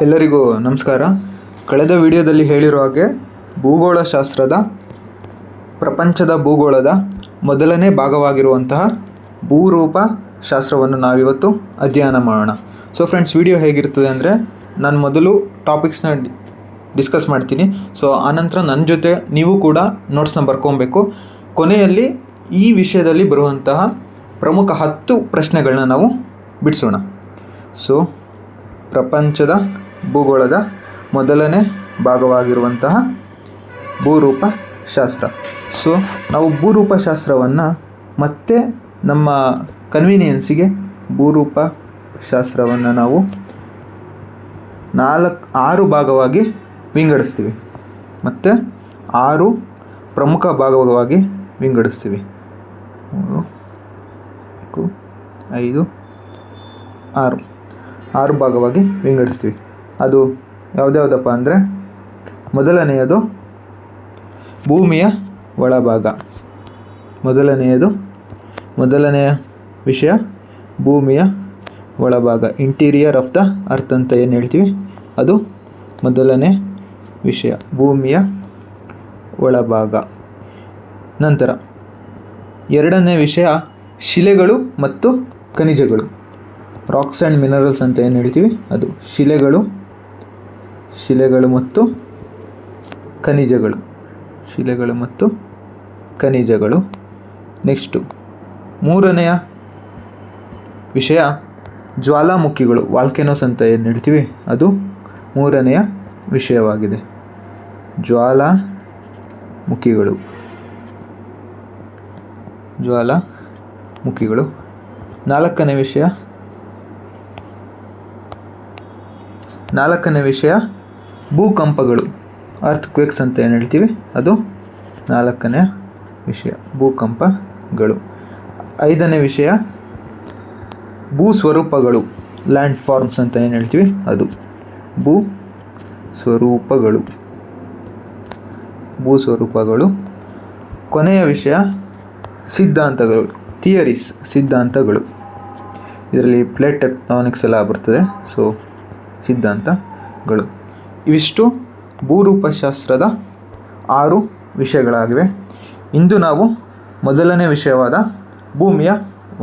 ಎಲ್ಲರಿಗೂ ನಮಸ್ಕಾರ. ಕಳೆದ ವಿಡಿಯೋದಲ್ಲಿ ಹೇಳಿರೋ ಹಾಗೆ ಭೂಗೋಳಶಾಸ್ತ್ರದ ಪ್ರಪಂಚದ ಭೂಗೋಳದ ಮೊದಲನೇ ಭಾಗವಾಗಿರುವಂತಹ ಭೂರೂಪ ಶಾಸ್ತ್ರವನ್ನು ನಾವಿವತ್ತು ಅಧ್ಯಯನ ಮಾಡೋಣ. ಸೊ ಫ್ರೆಂಡ್ಸ್, ವಿಡಿಯೋ ಹೇಗಿರ್ತದೆ ಅಂದರೆ ನಾನು ಮೊದಲು ಟಾಪಿಕ್ಸ್ನ ಡಿಸ್ಕಸ್ ಮಾಡ್ತೀನಿ. ಸೊ ಆನಂತರ ನನ್ನ ಜೊತೆ ನೀವು ಕೂಡ ನೋಟ್ಸ್ನ ಬರ್ಕೊಬೇಕು. ಕೊನೆಯಲ್ಲಿ ಈ ವಿಷಯದಲ್ಲಿ ಬರುವಂತಹ ಪ್ರಮುಖ 10 ಪ್ರಶ್ನೆಗಳನ್ನ ನಾವು ಬಿಡಿಸೋಣ. ಸೊ ಪ್ರಪಂಚದ ಭೂಗೋಳದ ಮೊದಲನೇ ಭಾಗವಾಗಿರುವಂತಹ ಭೂರೂಪ ಶಾಸ್ತ್ರ. ಸೊ ನಾವು ಭೂರೂಪ ಶಾಸ್ತ್ರವನ್ನು ಮತ್ತೆ ನಮ್ಮ ಕನ್ವೀನಿಯನ್ಸಿಗೆ ಭೂರೂಪ ಶಾಸ್ತ್ರವನ್ನು ನಾವು 6 ಭಾಗವಾಗಿ ವಿಂಗಡಿಸ್ತೀವಿ. ಮತ್ತು 6 ಪ್ರಮುಖ ಭಾಗವಾಗಿ ವಿಂಗಡಿಸ್ತೀವಿ. 3, 4, 5, 6 ಭಾಗವಾಗಿ ವಿಂಗಡಿಸ್ತೀವಿ. ಅದು ಯಾವುದ್ಯಾವುದಪ್ಪ ಅಂದರೆ, ಮೊದಲನೆಯದು ಭೂಮಿಯ ಒಳಭಾಗ. ಮೊದಲನೆಯ ವಿಷಯ ಭೂಮಿಯ ಒಳಭಾಗ, ಇಂಟೀರಿಯರ್ ಆಫ್ ದ ಅರ್ತ್ ಅಂತ ಏನು ಹೇಳ್ತೀವಿ, ಅದು ಮೊದಲನೇ ವಿಷಯ, ಭೂಮಿಯ ಒಳಭಾಗ. ನಂತರ ಎರಡನೇ ವಿಷಯ ಶಿಲೆಗಳು ಮತ್ತು ಖನಿಜಗಳು, ರಾಕ್ಸ್ ಆ್ಯಂಡ್ ಮಿನರಲ್ಸ್ ಅಂತ ಏನು ಹೇಳ್ತೀವಿ, ಅದು ಶಿಲೆಗಳು ಮತ್ತು ಖನಿಜಗಳು. ನೆಕ್ಸ್ಟು ಮೂರನೆಯ ವಿಷಯ ಜ್ವಾಲಾಮುಖಿಗಳು, ವಾಲ್ಕೆನೋಸ್ ಅಂತ ಏನು ಹೇಳ್ತೀವಿ, ಅದು ಮೂರನೆಯ ವಿಷಯವಾಗಿದೆ, ಜ್ವಾಲಾಮುಖಿಗಳು. ನಾಲ್ಕನೇ ವಿಷಯ ಭೂಕಂಪಗಳು, ಅರ್ತ್ ಕ್ವೇಕ್ಸ್ ಅಂತ ಏನು ಹೇಳ್ತೀವಿ, ಅದು 4ನೇ ವಿಷಯ, ಭೂಕಂಪಗಳು. 5ನೇ ವಿಷಯ ಭೂಸ್ವರೂಪಗಳು, ಲ್ಯಾಂಡ್ ಫಾರ್ಮ್ಸ್ ಅಂತ ಏನು ಹೇಳ್ತೀವಿ, ಅದು ಭೂಸ್ವರೂಪಗಳು. ಕೊನೆಯ ವಿಷಯ ಸಿದ್ಧಾಂತಗಳು, ಸಿದ್ಧಾಂತಗಳು. ಇದರಲ್ಲಿ ಪ್ಲೇಟ್ ಟೆಕ್ಟಾನಿಕ್ಸ್ ಎಲ್ಲ ಬರ್ತದೆ. ಸೊ ಸಿದ್ಧಾಂತಗಳು. ಇವಿಷ್ಟು ಭೂರೂಪಶಾಸ್ತ್ರದ 6 ವಿಷಯಗಳಾಗಿವೆ. ಇಂದು ನಾವು ಮೊದಲನೇ ವಿಷಯವಾದ ಭೂಮಿಯ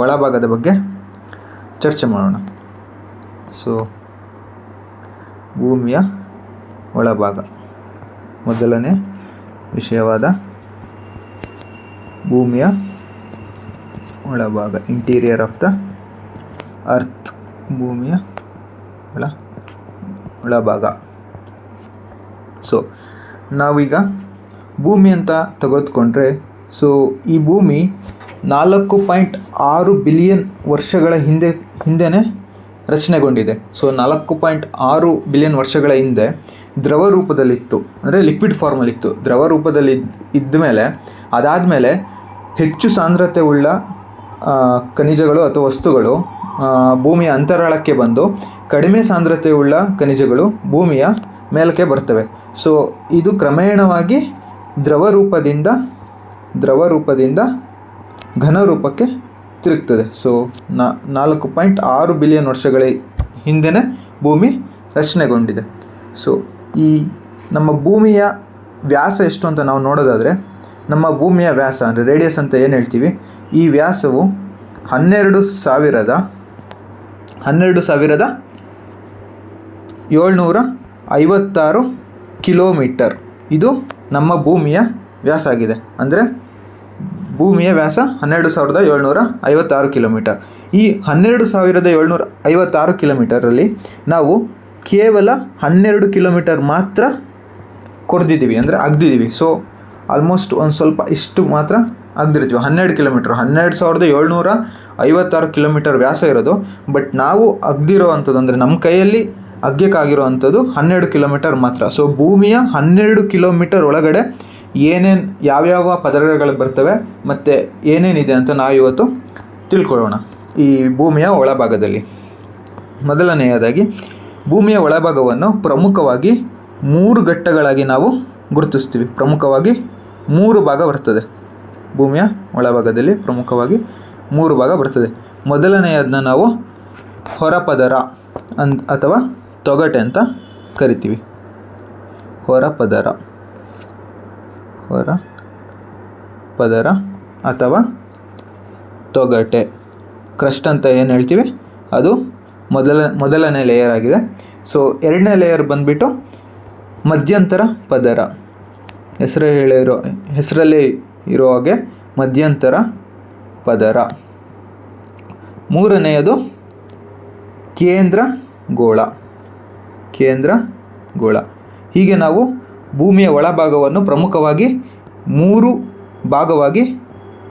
ಒಳಭಾಗದ ಬಗ್ಗೆ ಚರ್ಚೆ ಮಾಡೋಣ. ಸೊ ಭೂಮಿಯ ಒಳಭಾಗ, ಮೊದಲನೇ ವಿಷಯವಾದ ಭೂಮಿಯ ಒಳಭಾಗ, ಇಂಟೀರಿಯರ್ ಆಫ್ ದ ಅರ್ತ್, ಭೂಮಿಯ ಒಳಭಾಗ. ಸೊ ನಾವೀಗ ಭೂಮಿ ಅಂತ ತೆಗೆದುಕೊಂಡ್ರೆ, ಸೊ ಈ ಭೂಮಿ 4.6 ಬಿಲಿಯನ್ ವರ್ಷಗಳ ಹಿಂದೆನೇ ರಚನೆಗೊಂಡಿದೆ. ಸೊ 4.6 ಬಿಲಿಯನ್ ವರ್ಷಗಳ ಹಿಂದೆ ದ್ರವ ರೂಪದಲ್ಲಿತ್ತು, ಅಂದರೆ ಲಿಕ್ವಿಡ್ ಫಾರ್ಮಲ್ಲಿತ್ತು. ದ್ರವ ರೂಪದಲ್ಲಿ ಇದ್ದ ಮೇಲೆ ಅದಾದಮೇಲೆ ಹೆಚ್ಚು ಸಾಂದ್ರತೆ ಉಳ್ಳ ಖನಿಜಗಳು ಅಥವಾ ವಸ್ತುಗಳು ಭೂಮಿಯ ಅಂತರಾಳಕ್ಕೆ ಬಂದು ಕಡಿಮೆ ಸಾಂದ್ರತೆ ಉಳ್ಳ ಖನಿಜಗಳು ಭೂಮಿಯ ಮೇಲಕ್ಕೆ ಬರ್ತವೆ. ಸೊ ಇದು ಕ್ರಮೇಣವಾಗಿ ದ್ರವ ರೂಪದಿಂದ ಘನ ರೂಪಕ್ಕೆ ತಿರುಗ್ತದೆ. ಸೊ 4.6 ಬಿಲಿಯನ್ ವರ್ಷಗಳ ಹಿಂದೆನೇ ಭೂಮಿ ರಚನೆಗೊಂಡಿದೆ. ಸೊ ಈ ನಮ್ಮ ಭೂಮಿಯ ವ್ಯಾಸ ಎಷ್ಟು ಅಂತ ನಾವು ನೋಡೋದಾದರೆ, ನಮ್ಮ ಭೂಮಿಯ ವ್ಯಾಸ ಅಂದರೆ ರೇಡಿಯಸ್ ಅಂತ ಏನು ಹೇಳ್ತೀವಿ, ಈ ವ್ಯಾಸವು 12,756 ಕಿಲೋಮೀಟರ್. ಇದು ನಮ್ಮ ಭೂಮಿಯ ವ್ಯಾಸ ಆಗಿದೆ. ಅಂದರೆ ಭೂಮಿಯ ವ್ಯಾಸ 12,756 ಕಿಲೋಮೀಟರ್. ಈ 12,756 ಕಿಲೋಮೀಟರಲ್ಲಿ ನಾವು ಕೇವಲ 12 ಕಿಲೋಮೀಟರ್ ಮಾತ್ರ ಕೊರೆದಿದ್ದೀವಿ, ಅಂದರೆ ಅಗ್ದಿದ್ದೀವಿ. ಸೊ ಆಲ್ಮೋಸ್ಟ್ ಒಂದು ಸ್ವಲ್ಪ ಇಷ್ಟು ಮಾತ್ರ ಅಗ್ದಿರ್ತೀವಿ. 12 ಕಿಲೋಮೀಟರ್, 12,756 ಕಿಲೋಮೀಟರ್ ವ್ಯಾಸ ಇರೋದು. ಬಟ್ ನಾವು ಅಗ್ದಿರೋ ಅಂಥದ್ದು, ಅಂದರೆ ನಮ್ಮ ಕೈಯಲ್ಲಿ ಅಗ್ಯಕ್ಕಾಗಿರೋ ಅಂಥದ್ದು 12 ಕಿಲೋಮೀಟರ್ ಮಾತ್ರ. ಸೊ ಭೂಮಿಯ 12 ಕಿಲೋಮೀಟರ್ ಒಳಗಡೆ ಯಾವ್ಯಾವ ಪದರಗಳು ಬರ್ತವೆ ಮತ್ತು ಏನೇನಿದೆ ಅಂತ ನಾವಿವತ್ತು ತಿಳ್ಕೊಳ್ಳೋಣ ಈ ಭೂಮಿಯ ಒಳಭಾಗದಲ್ಲಿ. ಮೊದಲನೆಯದಾಗಿ ಭೂಮಿಯ ಒಳಭಾಗವನ್ನು ಪ್ರಮುಖವಾಗಿ 3 ಘಟ್ಟಗಳಾಗಿ ನಾವು ಗುರುತಿಸ್ತೀವಿ. ಪ್ರಮುಖವಾಗಿ 3 ಭಾಗ ಬರ್ತದೆ. ಭೂಮಿಯ ಒಳಭಾಗದಲ್ಲಿ ಪ್ರಮುಖವಾಗಿ 3 ಭಾಗ ಬರ್ತದೆ. ಮೊದಲನೆಯದನ್ನ ನಾವು ಹೊರಪದರ ಅಥವಾ ತೊಗಟೆ ಅಂತ ಕರಿತೀವಿ. ಹೊರಪದರ, ಹೊರಪದರ ಅಥವಾ ತೊಗಟೆ. ಕ್ರಸ್ಟ್ ಅಂತ ಏನು ಹೇಳ್ತೀವಿ ಅದು ಮೊದಲನೇ ಲೇಯರ್ ಆಗಿದೆ. ಸೊ ಎರಡನೇ ಲೇಯರ್ ಬಂದುಬಿಟ್ಟು ಮಧ್ಯಂತರ ಪದರ. ಹೆಸರಲ್ಲೇ ಇರೋ ಹಾಗೆ ಮಧ್ಯಂತರ ಪದರ. ಮೂರನೆಯದು ಕೇಂದ್ರ ಗೋಳ. ಕೇಂದ್ರ ಗೋಳ. ಹೀಗೆ ನಾವು ಭೂಮಿಯ ಒಳಭಾಗವನ್ನು ಪ್ರಮುಖವಾಗಿ 3 ಭಾಗವಾಗಿ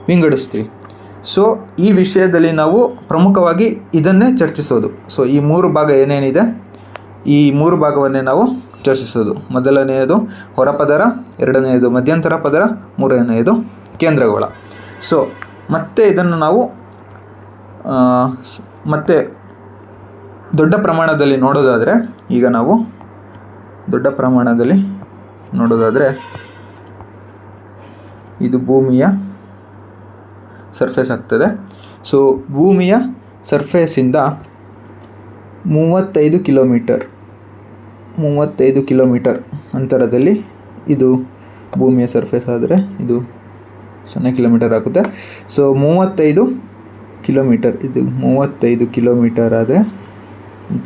ವಿಂಗಡಿಸ್ತೀವಿ. ಸೊ ಈ ವಿಷಯದಲ್ಲಿ ನಾವು ಪ್ರಮುಖವಾಗಿ ಇದನ್ನೇ ಚರ್ಚಿಸೋದು. ಸೊ ಈ 3 ಭಾಗ ಏನೇನಿದೆ ಈ 3 ಭಾಗವನ್ನೇ ನಾವು ಚರ್ಚಿಸೋದು. ಮೊದಲನೆಯದು ಹೊರಪದರ, ಎರಡನೆಯದು ಮಧ್ಯಂತರ ಪದರ, ಮೂರನೆಯದು ಕೇಂದ್ರಗೋಳ. ಸೊ ಮತ್ತೆ ಇದನ್ನು ನಾವು ಮತ್ತೆ ದೊಡ್ಡ ಪ್ರಮಾಣದಲ್ಲಿ ನೋಡೋದಾದರೆ, ಈಗ ನಾವು ದೊಡ್ಡ ಪ್ರಮಾಣದಲ್ಲಿ ನೋಡೋದಾದರೆ ಇದು ಭೂಮಿಯ ಸರ್ಫೇಸ್ ಆಗ್ತದೆ. ಸೊ ಭೂಮಿಯ ಸರ್ಫೇಸಿಂದ 35 ಕಿಲೋಮೀಟರ್ ಅಂತರದಲ್ಲಿ ಇದು ಭೂಮಿಯ ಸರ್ಫೇಸ್ ಆದರೆ ಇದು 0 ಕಿಲೋಮೀಟರ್ ಆಗುತ್ತೆ. ಸೊ 35 ಕಿಲೋಮೀಟರ್, ಇದು 35 ಕಿಲೋಮೀಟರ್ ಆದರೆ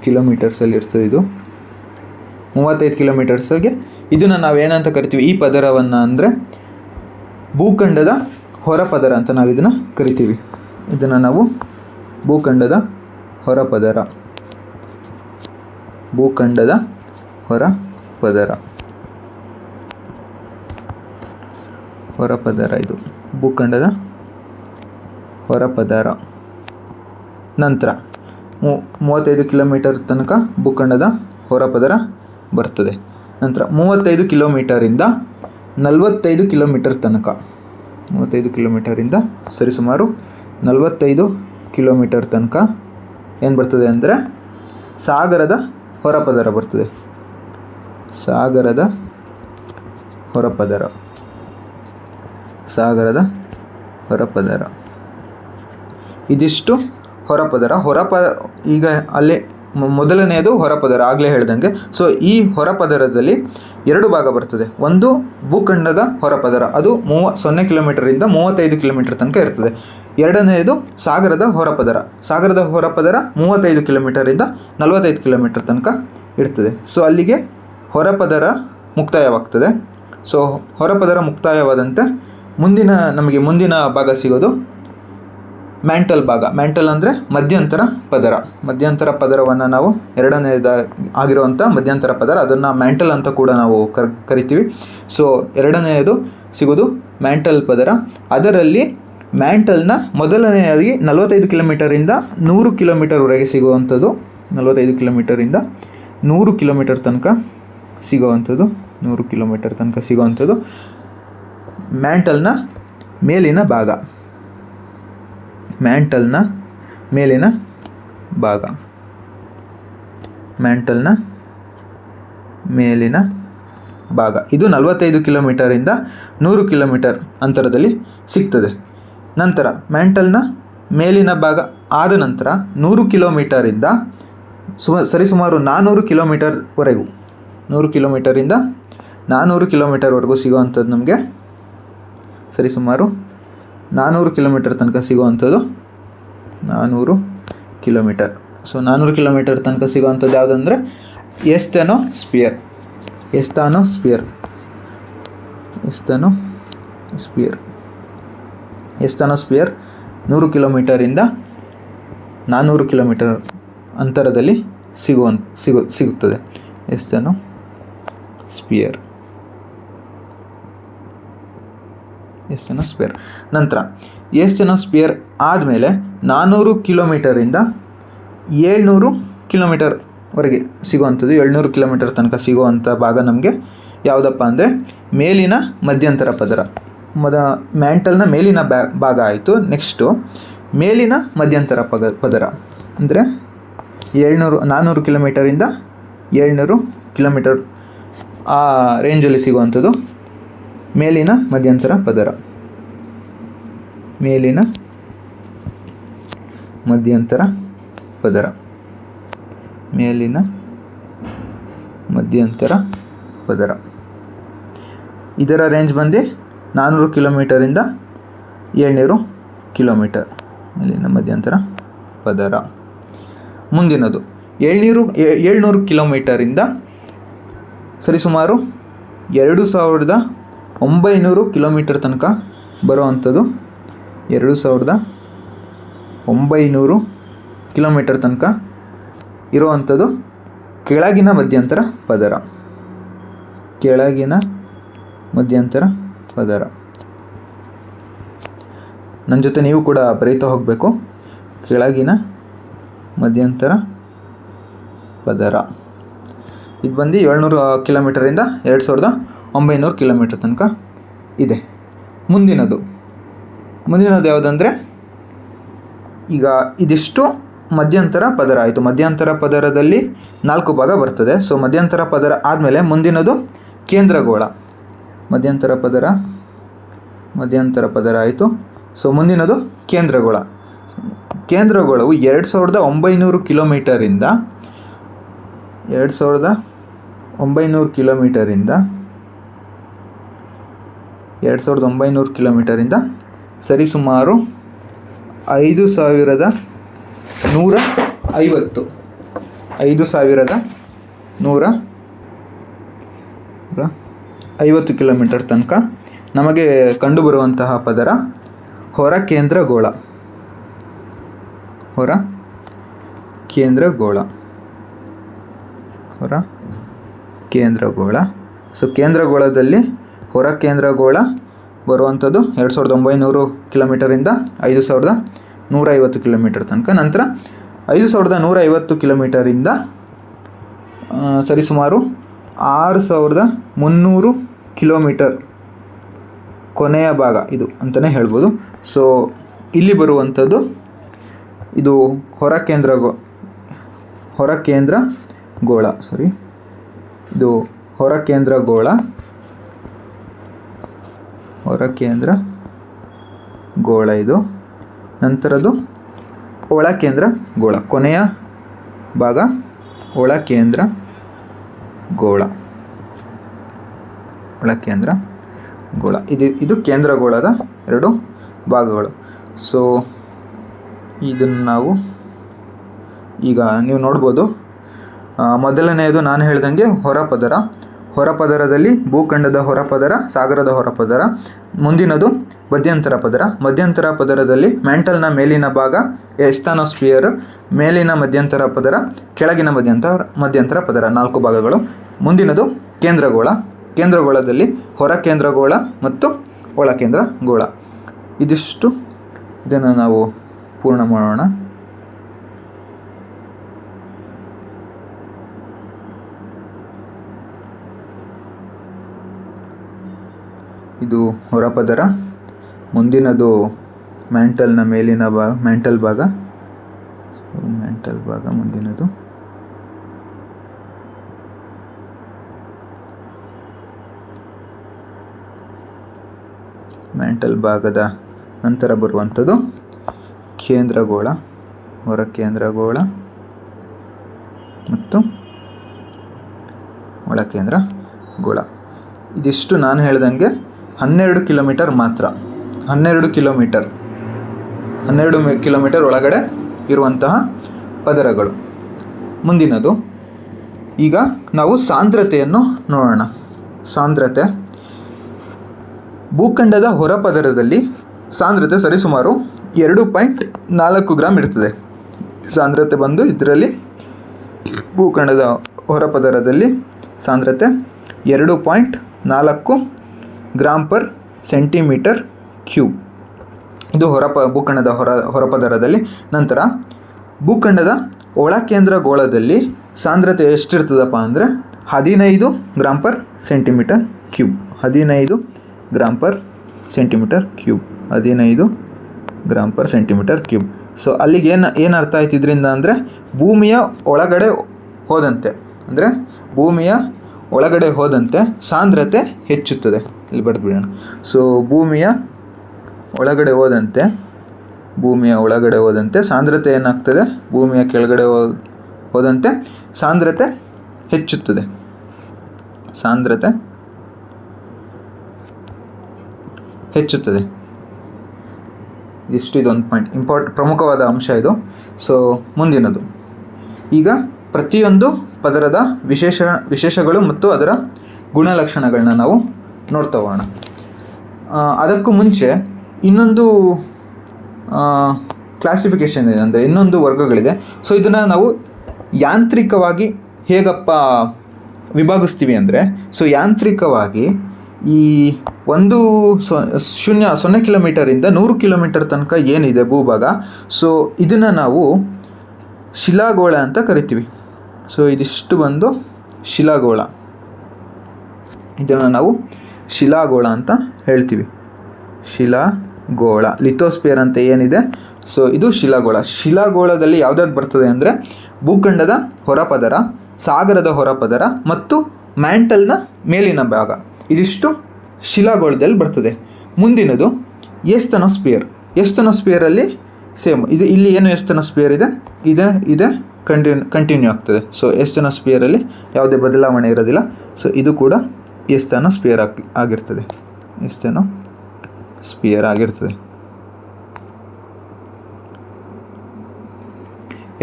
ಕಿಲೋಮೀಟರ್ಸಲ್ಲಿ ಇರ್ತದೆ. ಇದು 35 ಕಿಲೋಮೀಟರ್ಸ್ಗೆ ಇದನ್ನು ನಾವೇನಂತ ಕರಿತೀವಿ, ಈ ಪದರವನ್ನು ಅಂದರೆ ಭೂಖಂಡದ ಹೊರಪದರ ಅಂತ ನಾವು ಇದನ್ನು ಕರಿತೀವಿ. ಇದನ್ನು ನಾವು ಭೂಖಂಡದ ಹೊರಪದರ, ಭೂಖಂಡದ ಹೊರಪದರ, ಹೊರಪದರ. ಇದು ಭೂಖಂಡದ ಹೊರಪದರ. ನಂತರ 35 ಕಿಲೋಮೀಟರ್ ತನಕ ಭೂಖಂಡದ ಹೊರಪದರ ಬರ್ತದೆ. ನಂತರ 35 ಕಿಲೋಮೀಟರಿಂದ 45 ಕಿಲೋಮೀಟರ್ ತನಕ, 35 ಕಿಲೋಮೀಟರಿಂದ ಸರಿಸುಮಾರು 45 ಕಿಲೋಮೀಟರ್ ತನಕ ಏನು ಬರ್ತದೆ ಅಂದರೆ ಸಾಗರದ ಹೊರಪದರ ಬರ್ತದೆ. ಸಾಗರದ ಹೊರಪದರ, ಸಾಗರದ ಹೊರಪದರ. ಇದಿಷ್ಟು ಹೊರಪದರ. ಈಗ ಅಲ್ಲೇ ಮೊದಲನೆಯದು ಹೊರಪದರ, ಆಗಲೇ ಹೇಳ್ದಂಗೆ. ಸೊ ಈ ಹೊರಪದರದಲ್ಲಿ 2 ಭಾಗ ಬರ್ತದೆ. ಒಂದು ಭೂಖಂಡದ ಹೊರಪದರ, ಅದು 0 ಕಿಲೋಮೀಟರಿಂದ 35 ಕಿಲೋಮೀಟರ್ ತನಕ ಇರ್ತದೆ. ಎರಡನೆಯದು ಸಾಗರದ ಹೊರಪದರ. ಸಾಗರದ ಹೊರಪದರ 35 ಕಿಲೋಮೀಟರಿಂದ 45 ಕಿಲೋಮೀಟರ್ ತನಕ ಇರ್ತದೆ. ಸೊ ಅಲ್ಲಿಗೆ ಹೊರಪದರ ಮುಕ್ತಾಯವಾಗ್ತದೆ. ಸೊ ಹೊರಪದರ ಮುಕ್ತಾಯವಾದಂತೆ ನಮಗೆ ಮುಂದಿನ ಭಾಗ ಸಿಗೋದು ಮ್ಯಾಂಟಲ್ ಭಾಗ. ಮ್ಯಾಂಟಲ್ ಅಂದರೆ ಮಧ್ಯಂತರ ಪದರ. ಮಧ್ಯಂತರ ಪದರವನ್ನು ನಾವು ಆಗಿರುವಂಥ ಮಧ್ಯಂತರ ಪದರ, ಅದನ್ನು ಮ್ಯಾಂಟಲ್ ಅಂತ ಕೂಡ ನಾವು ಕರಿತೀವಿ. ಸೊ ಎರಡನೆಯದು ಸಿಗೋದು ಮ್ಯಾಂಟಲ್ ಪದರ. ಅದರಲ್ಲಿ ಮ್ಯಾಂಟಲ್ನ ಮೊದಲನೆಯಾಗಿ 45 ಕಿಲೋಮೀಟರಿಂದ 100 ಕಿಲೋಮೀಟರ್ವರೆಗೆ ಸಿಗುವಂಥದ್ದು, 45 ಕಿಲೋಮೀಟರಿಂದ 100 ಕಿಲೋಮೀಟರ್ ತನಕ ಸಿಗುವಂಥದ್ದು, 100 ಕಿಲೋಮೀಟರ್ ತನಕ ಸಿಗುವಂಥದ್ದು ಮ್ಯಾಂಟಲ್ನ ಮೇಲಿನ ಭಾಗ. ಮ್ಯಾಂಟಲ್ನ ಮೇಲಿನ ಭಾಗ, ಮ್ಯಾಂಟಲ್ನ ಮೇಲಿನ ಭಾಗ. ಇದು 45 ಕಿಲೋಮೀಟರಿಂದ 100 ಕಿಲೋಮೀಟರ್ ಅಂತರದಲ್ಲಿ ಸಿಗ್ತದೆ. ನಂತರ ಮ್ಯಾಂಟಲ್ನ ಮೇಲಿನ ಭಾಗ ಆದ ನಂತರ 100 ಕಿಲೋಮೀಟರಿಂದ ಸರಿಸುಮಾರು 400 ಕಿಲೋಮೀಟರ್ವರೆಗೂ, 100 ಕಿಲೋಮೀಟರಿಂದ 400 ಕಿಲೋಮೀಟರ್ವರೆಗೂ ಸಿಗುವಂಥದ್ದು ನಮಗೆ ಸರಿಸುಮಾರು 400 ಕಿಲೋಮೀಟರ್ ತನಕ ಸಿಗುವಂಥದ್ದು 400 ಕಿಲೋಮೀಟರ್. ಸೊ 400 ಕಿಲೋಮೀಟರ್ ತನಕ ಸಿಗುವಂಥದ್ದು ಯಾವುದಂದರೆ ಎಸ್ತನೋಸ್ಪಿಯರ್. ಎಸ್ತನೋಸ್ಪಿಯರ್, ಎಸ್ತನೋಸ್ಪಿಯರ್, ಎಸ್ತನೋಸ್ಪಿಯರ್ 100 ಕಿಲೋಮೀಟರಿಂದ 400 ಕಿಲೋಮೀಟರ್ ಅಂತರದಲ್ಲಿ ಸಿಗುತ್ತದೆ ಎಸ್ತನೋಸ್ಪಿಯರ್. ಎಸ್ತನೋಸ್ಪಿಯರ್. ನಂತರ ಎಸ್ತನೋಸ್ಪಿಯರ್ ಆದಮೇಲೆ 400 ಕಿಲೋಮೀಟರಿಂದ 700 ಕಿಲೋಮೀಟರ್ವರೆಗೆ ಸಿಗುವಂಥದ್ದು, 700 ಕಿಲೋಮೀಟರ್ ತನಕ ಸಿಗುವಂಥ ಭಾಗ ನಮಗೆ ಯಾವುದಪ್ಪ ಅಂದರೆ ಮೇಲಿನ ಮಧ್ಯಂತರ ಪದರ. ಮ್ಯಾಂಟಲ್ನ ಮೇಲಿನ ಭಾಗ ಆಯಿತು. ನೆಕ್ಸ್ಟು ಮೇಲಿನ ಮಧ್ಯಂತರ ಪದರ ಅಂದರೆ 400 ಕಿಲೋಮೀಟರಿಂದ 700 ಕಿಲೋಮೀಟರ್ ಆ ರೇಂಜಲ್ಲಿ ಸಿಗುವಂಥದ್ದು ಮೇಲಿನ ಮಧ್ಯಂತರ ಪದರ. ಮೇಲಿನ ಮಧ್ಯಂತರ ಪದರ, ಮೇಲಿನ ಮಧ್ಯಂತರ ಪದರ. ಇದರ ರೇಂಜ್ ಬಂದು 400 ಕಿಲೋಮೀಟರಿಂದ 700 ಕಿಲೋಮೀಟರ್ ಇಲ್ಲಿನ ಮಧ್ಯಂತರ ಪದರ. ಮುಂದಿನದು 700 ಕಿಲೋಮೀಟರಿಂದ ಸರಿಸುಮಾರು 2900 ಕಿಲೋಮೀಟರ್ ತನಕ ಬರುವಂಥದ್ದು. 2900 ಕಿಲೋಮೀಟರ್ ತನಕ ಇರುವಂಥದ್ದು ಕೆಳಗಿನ ಮಧ್ಯಂತರ ಪದರ. ಕೆಳಗಿನ ಮಧ್ಯಂತರ ಪದರ. ನನ್ನ ಜೊತೆ ನೀವು ಕೂಡ ಬರೀತಾ ಹೋಗಬೇಕು. ಕೆಳಗಿನ ಮಧ್ಯಂತರ ಪದರ ಇದು ಬಂದು 700 ಕಿಲೋಮೀಟರಿಂದ 2900 ಕಿಲೋಮೀಟರ್ ತನಕ ಇದೆ. ಮುಂದಿನದು ಯಾವುದಂದರೆ, ಈಗ ಇದಿಷ್ಟು ಮಧ್ಯಂತರ ಪದರ ಆಯಿತು. ಮಧ್ಯಂತರ ಪದರದಲ್ಲಿ 4 ಭಾಗ ಬರ್ತದೆ. ಸೊ ಮಧ್ಯಂತರ ಪದರ ಆದಮೇಲೆ ಮುಂದಿನದು ಕೇಂದ್ರಗೋಳ. ಮಧ್ಯಂತರ ಪದರ ಆಯಿತು. ಸೊ ಮುಂದಿನದು ಕೇಂದ್ರಗೋಳ. ಕೇಂದ್ರಗೋಳವು 2900 ಕಿಲೋಮೀಟರಿಂದ 2900 ಕಿಲೋಮೀಟರಿಂದ ಸರಿಸುಮಾರು 5150 ಕಿಲೋಮೀಟರ್ ತನಕ ನಮಗೆ ಕಂಡುಬರುವಂತಹ ಪದರ ಹೊರ ಕೇಂದ್ರಗೋಳ. ಸೊ ಕೇಂದ್ರಗೋಳದಲ್ಲಿ ಹೊರ ಕೇಂದ್ರಗೋಳ ಬರುವಂಥದ್ದು 2900 ಕಿಲೋಮೀಟರಿಂದ 5150 ಕಿಲೋಮೀಟರ್ ತನಕ. ನಂತರ 5150 ಕಿಲೋಮೀಟರಿಂದ ಸರಿಸುಮಾರು 6300 ಕಿಲೋಮೀಟರ್ ಕೊನೆಯ ಭಾಗ ಇದು ಅಂತಲೇ ಹೇಳ್ಬೋದು. ಸೊ ಇಲ್ಲಿ ಬರುವಂಥದ್ದು ಇದು ಹೊರ ಕೇಂದ್ರಗೋಳ. ಇದು ನಂತರದ್ದು ಒಳ ಕೇಂದ್ರಗೋಳ. ಕೊನೆಯ ಭಾಗ ಒಳ ಕೇಂದ್ರಗೋಳ. ಇದು ಕೇಂದ್ರಗೋಳದ 2 ಭಾಗಗಳು. ಸೊ ಇದನ್ನು ನಾವು ಈಗ ನೀವು ನೋಡ್ಬೋದು. ಮೊದಲನೆಯದು ನಾನು ಹೇಳ್ದಂಗೆ ಹೊರಪದರದಲ್ಲಿ ಭೂಖಂಡದ ಹೊರಪದರ, ಸಾಗರದ ಹೊರಪದರ. ಮುಂದಿನದು ಮಧ್ಯಂತರ ಪದರದಲ್ಲಿ ಮ್ಯಾಂಟಲ್ನ ಮೇಲಿನ ಭಾಗ, ಎಸ್ತಾನೋಸ್ಫಿಯರ್, ಮೇಲಿನ ಮಧ್ಯಂತರ ಪದರ, ಕೆಳಗಿನ ಮಧ್ಯಂತರ ಪದರ, 4 ಭಾಗಗಳು. ಮುಂದಿನದು ಕೇಂದ್ರಗೋಳದಲ್ಲಿ ಹೊರ ಕೇಂದ್ರಗೋಳ ಮತ್ತು ಒಳ ಕೇಂದ್ರಗೋಳ. ಇದಿಷ್ಟು ಇದನ್ನು ನಾವು ಪೂರ್ಣ ಮಾಡೋಣ. ಇದು ಹೊರಪದರ. ಮುಂದಿನದು ಮ್ಯಾಂಟಲ್ನ ಮೇಲಿನ ಮ್ಯಾಂಟಲ್ ಭಾಗ. ಮುಂದಿನದು ಮ್ಯಾಂಟಲ್ ಭಾಗದ ನಂತರ ಬರುವಂಥದ್ದು ಕೇಂದ್ರಗೋಳ, ಹೊರ ಕೇಂದ್ರಗೋಳ ಮತ್ತು ಒಳ ಕೇಂದ್ರಗೋಳ. ಇದಿಷ್ಟು ನಾನು ಹೇಳ್ದಂಗೆ 12 ಕಿಲೋಮೀಟರ್ ಮಾತ್ರ. 12 ಕಿಲೋಮೀಟರ್ ಒಳಗಡೆ ಇರುವಂತಹ ಪದರಗಳು. ಮುಂದಿನದು ಈಗ ನಾವು ಸಾಂದ್ರತೆಯನ್ನು ನೋಡೋಣ. ಸಾಂದ್ರತೆ ಭೂಖಂಡದ ಹೊರಪದರದಲ್ಲಿ ಸಾಂದ್ರತೆ ಸರಿಸುಮಾರು 2.4 ಗ್ರಾಮ್ ಇರ್ತದೆ. ಸಾಂದ್ರತೆ ಬಂದು ಇದರಲ್ಲಿ ಭೂಖಂಡದ ಹೊರಪದರದಲ್ಲಿ ಸಾಂದ್ರತೆ 2.4 ಗ್ರಾಮ್ ಪರ್ ಸೆಂಟಿಮೀಟರ್ ಕ್ಯೂಬ್. ಇದು ಭೂಖಂಡದ ಹೊರಪದರದಲ್ಲಿ. ನಂತರ ಭೂಖಂಡದ ಒಳ ಕೇಂದ್ರಗೋಳದಲ್ಲಿ ಸಾಂದ್ರತೆ ಎಷ್ಟಿರ್ತದಪ್ಪ ಅಂದರೆ 15 gram per centimetre cube. 15 gram per centimetre cube. 15 gram per centimetre cube. So ಅಲ್ಲಿಗೆ ಏನು ಅರ್ಥ ಆಯ್ತು ಇದರಿಂದ ಅಂದರೆ ಭೂಮಿಯ ಒಳಗಡೆ ಹೋದಂತೆ ಸಾಂದ್ರತೆ ಹೆಚ್ಚುತ್ತದೆ. ಇಲ್ಲಿ ಬರೆದ್ಬಿಡೋಣ. ಸೊ ಭೂಮಿಯ ಒಳಗಡೆ ಹೋದಂತೆ ಸಾಂದ್ರತೆ ಏನಾಗ್ತದೆ, ಭೂಮಿಯ ಕೆಳಗಡೆ ಹೋದಂತೆ ಸಾಂದ್ರತೆ ಹೆಚ್ಚುತ್ತದೆ. ಸಾಂದ್ರತೆ ಹೆಚ್ಚುತ್ತದೆ. ಇದೊಂದು ಪಾಯಿಂಟ್ ಪ್ರಮುಖವಾದ ಅಂಶ ಇದು. ಸೊ ಮುಂದಿನದು, ಈಗ ಪ್ರತಿಯೊಂದು ಪದರದ ವಿಶೇಷಗಳು ಮತ್ತು ಅದರ ಗುಣಲಕ್ಷಣಗಳನ್ನ ನಾವು ನೋಡ್ತಾ ಹೋಗೋಣ. ಅದಕ್ಕೂ ಮುಂಚೆ ಇನ್ನೊಂದು ಕ್ಲಾಸಿಫಿಕೇಷನ್ ಇದೆ, ಅಂದರೆ ಇನ್ನೊಂದು ವರ್ಗಗಳಿದೆ. ಸೊ ಇದನ್ನು ನಾವು ಯಾಂತ್ರಿಕವಾಗಿ ಹೇಗಪ್ಪ ವಿಭಾಗಿಸ್ತೀವಿ ಅಂದರೆ, ಸೊ ಯಾಂತ್ರಿಕವಾಗಿ ಈ 0 ಕಿಲೋಮೀಟರಿಂದ 100 ಕಿಲೋಮೀಟರ್ ತನಕ ಏನಿದೆ ಭೂಭಾಗ, ಸೊ ಇದನ್ನು ನಾವು ಶಿಲಾಗೋಳ ಅಂತ ಕರಿತೀವಿ. ಸೊ ಇದಿಷ್ಟು ಬಂದು ಶಿಲಾಗೋಳ, ಇದನ್ನು ನಾವು ಶಿಲಾಗೋಳ ಅಂತ ಹೇಳ್ತೀವಿ. ಶಿಲಾಗೋಳ, ಲಿಥೋಸ್ಪಿಯರ್ ಅಂತ ಏನಿದೆ, ಸೊ ಇದು ಶಿಲಾಗೋಳ. ಶಿಲಾಗೋಳದಲ್ಲಿ ಯಾವುದಾದ್ರು ಬರ್ತದೆ ಅಂದರೆ ಭೂಖಂಡದ ಹೊರಪದರ, ಸಾಗರದ ಹೊರಪದರ ಮತ್ತು ಮ್ಯಾಂಟಲ್ನ ಮೇಲಿನ ಭಾಗ, ಇದಿಷ್ಟು ಶಿಲಾಗೋಳದಲ್ಲಿ ಬರ್ತದೆ. ಮುಂದಿನದು ಎಸ್ತನೋಸ್ಪಿಯರಲ್ಲಿ ಸೇಮ್ ಇದು. ಇಲ್ಲಿ ಏನು ಎಸ್ತನೋಸ್ಪಿಯರ್ ಇದೆ ಕಂಟಿನ್ಯೂ ಆಗ್ತದೆ. ಸೊ ಎಸ್ತನೋಸ್ಪಿಯರಲ್ಲಿ ಯಾವುದೇ ಬದಲಾವಣೆ ಇರೋದಿಲ್ಲ. ಸೊ ಇದು ಕೂಡ ಎಸ್ತನೋಸ್ಪಿಯರ್ ಆಗಿರ್ತದೆ.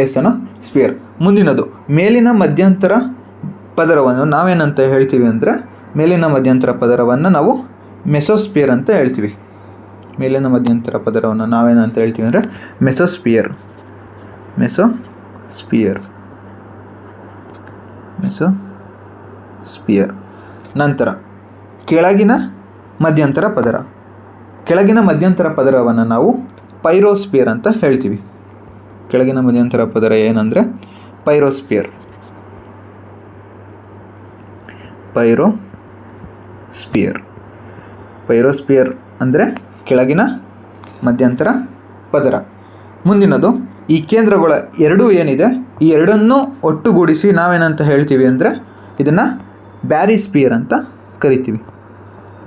ಎಸ್ತನೋಸ್ಪಿಯರ್. ಮುಂದಿನದು ಮೇಲಿನ ಮಧ್ಯಂತರ ಪದರವನ್ನು ನಾವೇನಂತ ಹೇಳ್ತೀವಿ ಅಂದರೆ, ಮೇಲಿನ ಮಧ್ಯಂತರ ಪದರವನ್ನು ನಾವು ಮೆಸೋಸ್ಪಿಯರ್ ಅಂತ ಹೇಳ್ತೀವಿ. ಮೇಲಿನ ಮಧ್ಯಂತರ ಪದರವನ್ನು ನಾವೇನಂತ ಹೇಳ್ತೀವಿ ಅಂದರೆ ಮೆಸೋಸ್ಪಿಯರ್. ನಂತರ ಕೆಳಗಿನ ಮಧ್ಯಂತರ ಪದರವನ್ನು ನಾವು ಪೈರೋಸ್ಪಿಯರ್ ಅಂತ ಹೇಳ್ತೀವಿ. ಕೆಳಗಿನ ಮಧ್ಯಂತರ ಪದರ ಏನಂದರೆ ಪೈರೋಸ್ಪಿಯರ್. ಅಂದರೆ ಕೆಳಗಿನ ಮಧ್ಯಂತರ ಪದರ. ಮುಂದಿನದು ಈ ಕೇಂದ್ರಗಳ ಎರಡೂ ಏನಿದೆ, ಈ ಎರಡನ್ನೂ ಒಟ್ಟುಗೂಡಿಸಿ ನಾವೇನಂತ ಹೇಳ್ತೀವಿ ಅಂದರೆ ಇದನ್ನು ಬ್ಯಾರಿಸ್ಪಿಯರ್ ಅಂತ ಕರಿತೀವಿ.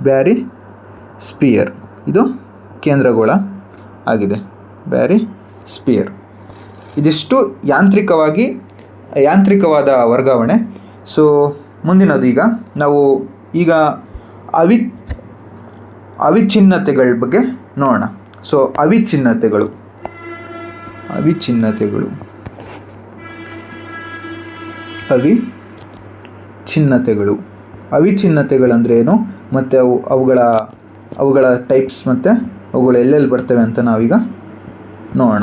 ಬ್ಯಾರಿಸ್ಪಿಯರ್ ಇದು ಕೇಂದ್ರಗೋಳ ಆಗಿದೆ. ಬ್ಯಾರಿಸ್ಪಿಯರ್. ಇದಿಷ್ಟು ಯಾಂತ್ರಿಕವಾದ ವರ್ಗಾವಣೆ. ಸೊ ಮುಂದಿನದು, ಈಗ ನಾವು ಅವಿಚ್ಛಿನ್ನತೆಗಳ ಬಗ್ಗೆ ನೋಡೋಣ. ಸೊ ಅವಿಚ್ಛಿನ್ನತೆಗಳು ಅವಿಚ್ಛಿನ್ನತೆಗಳಂದ್ರೆ ಏನು, ಮತ್ತು ಅವುಗಳ ಟೈಪ್ಸ್ ಮತ್ತು ಅವುಗಳು ಎಲ್ಲೆಲ್ಲಿ ಬರ್ತವೆ ಅಂತ ನಾವೀಗ ನೋಡೋಣ.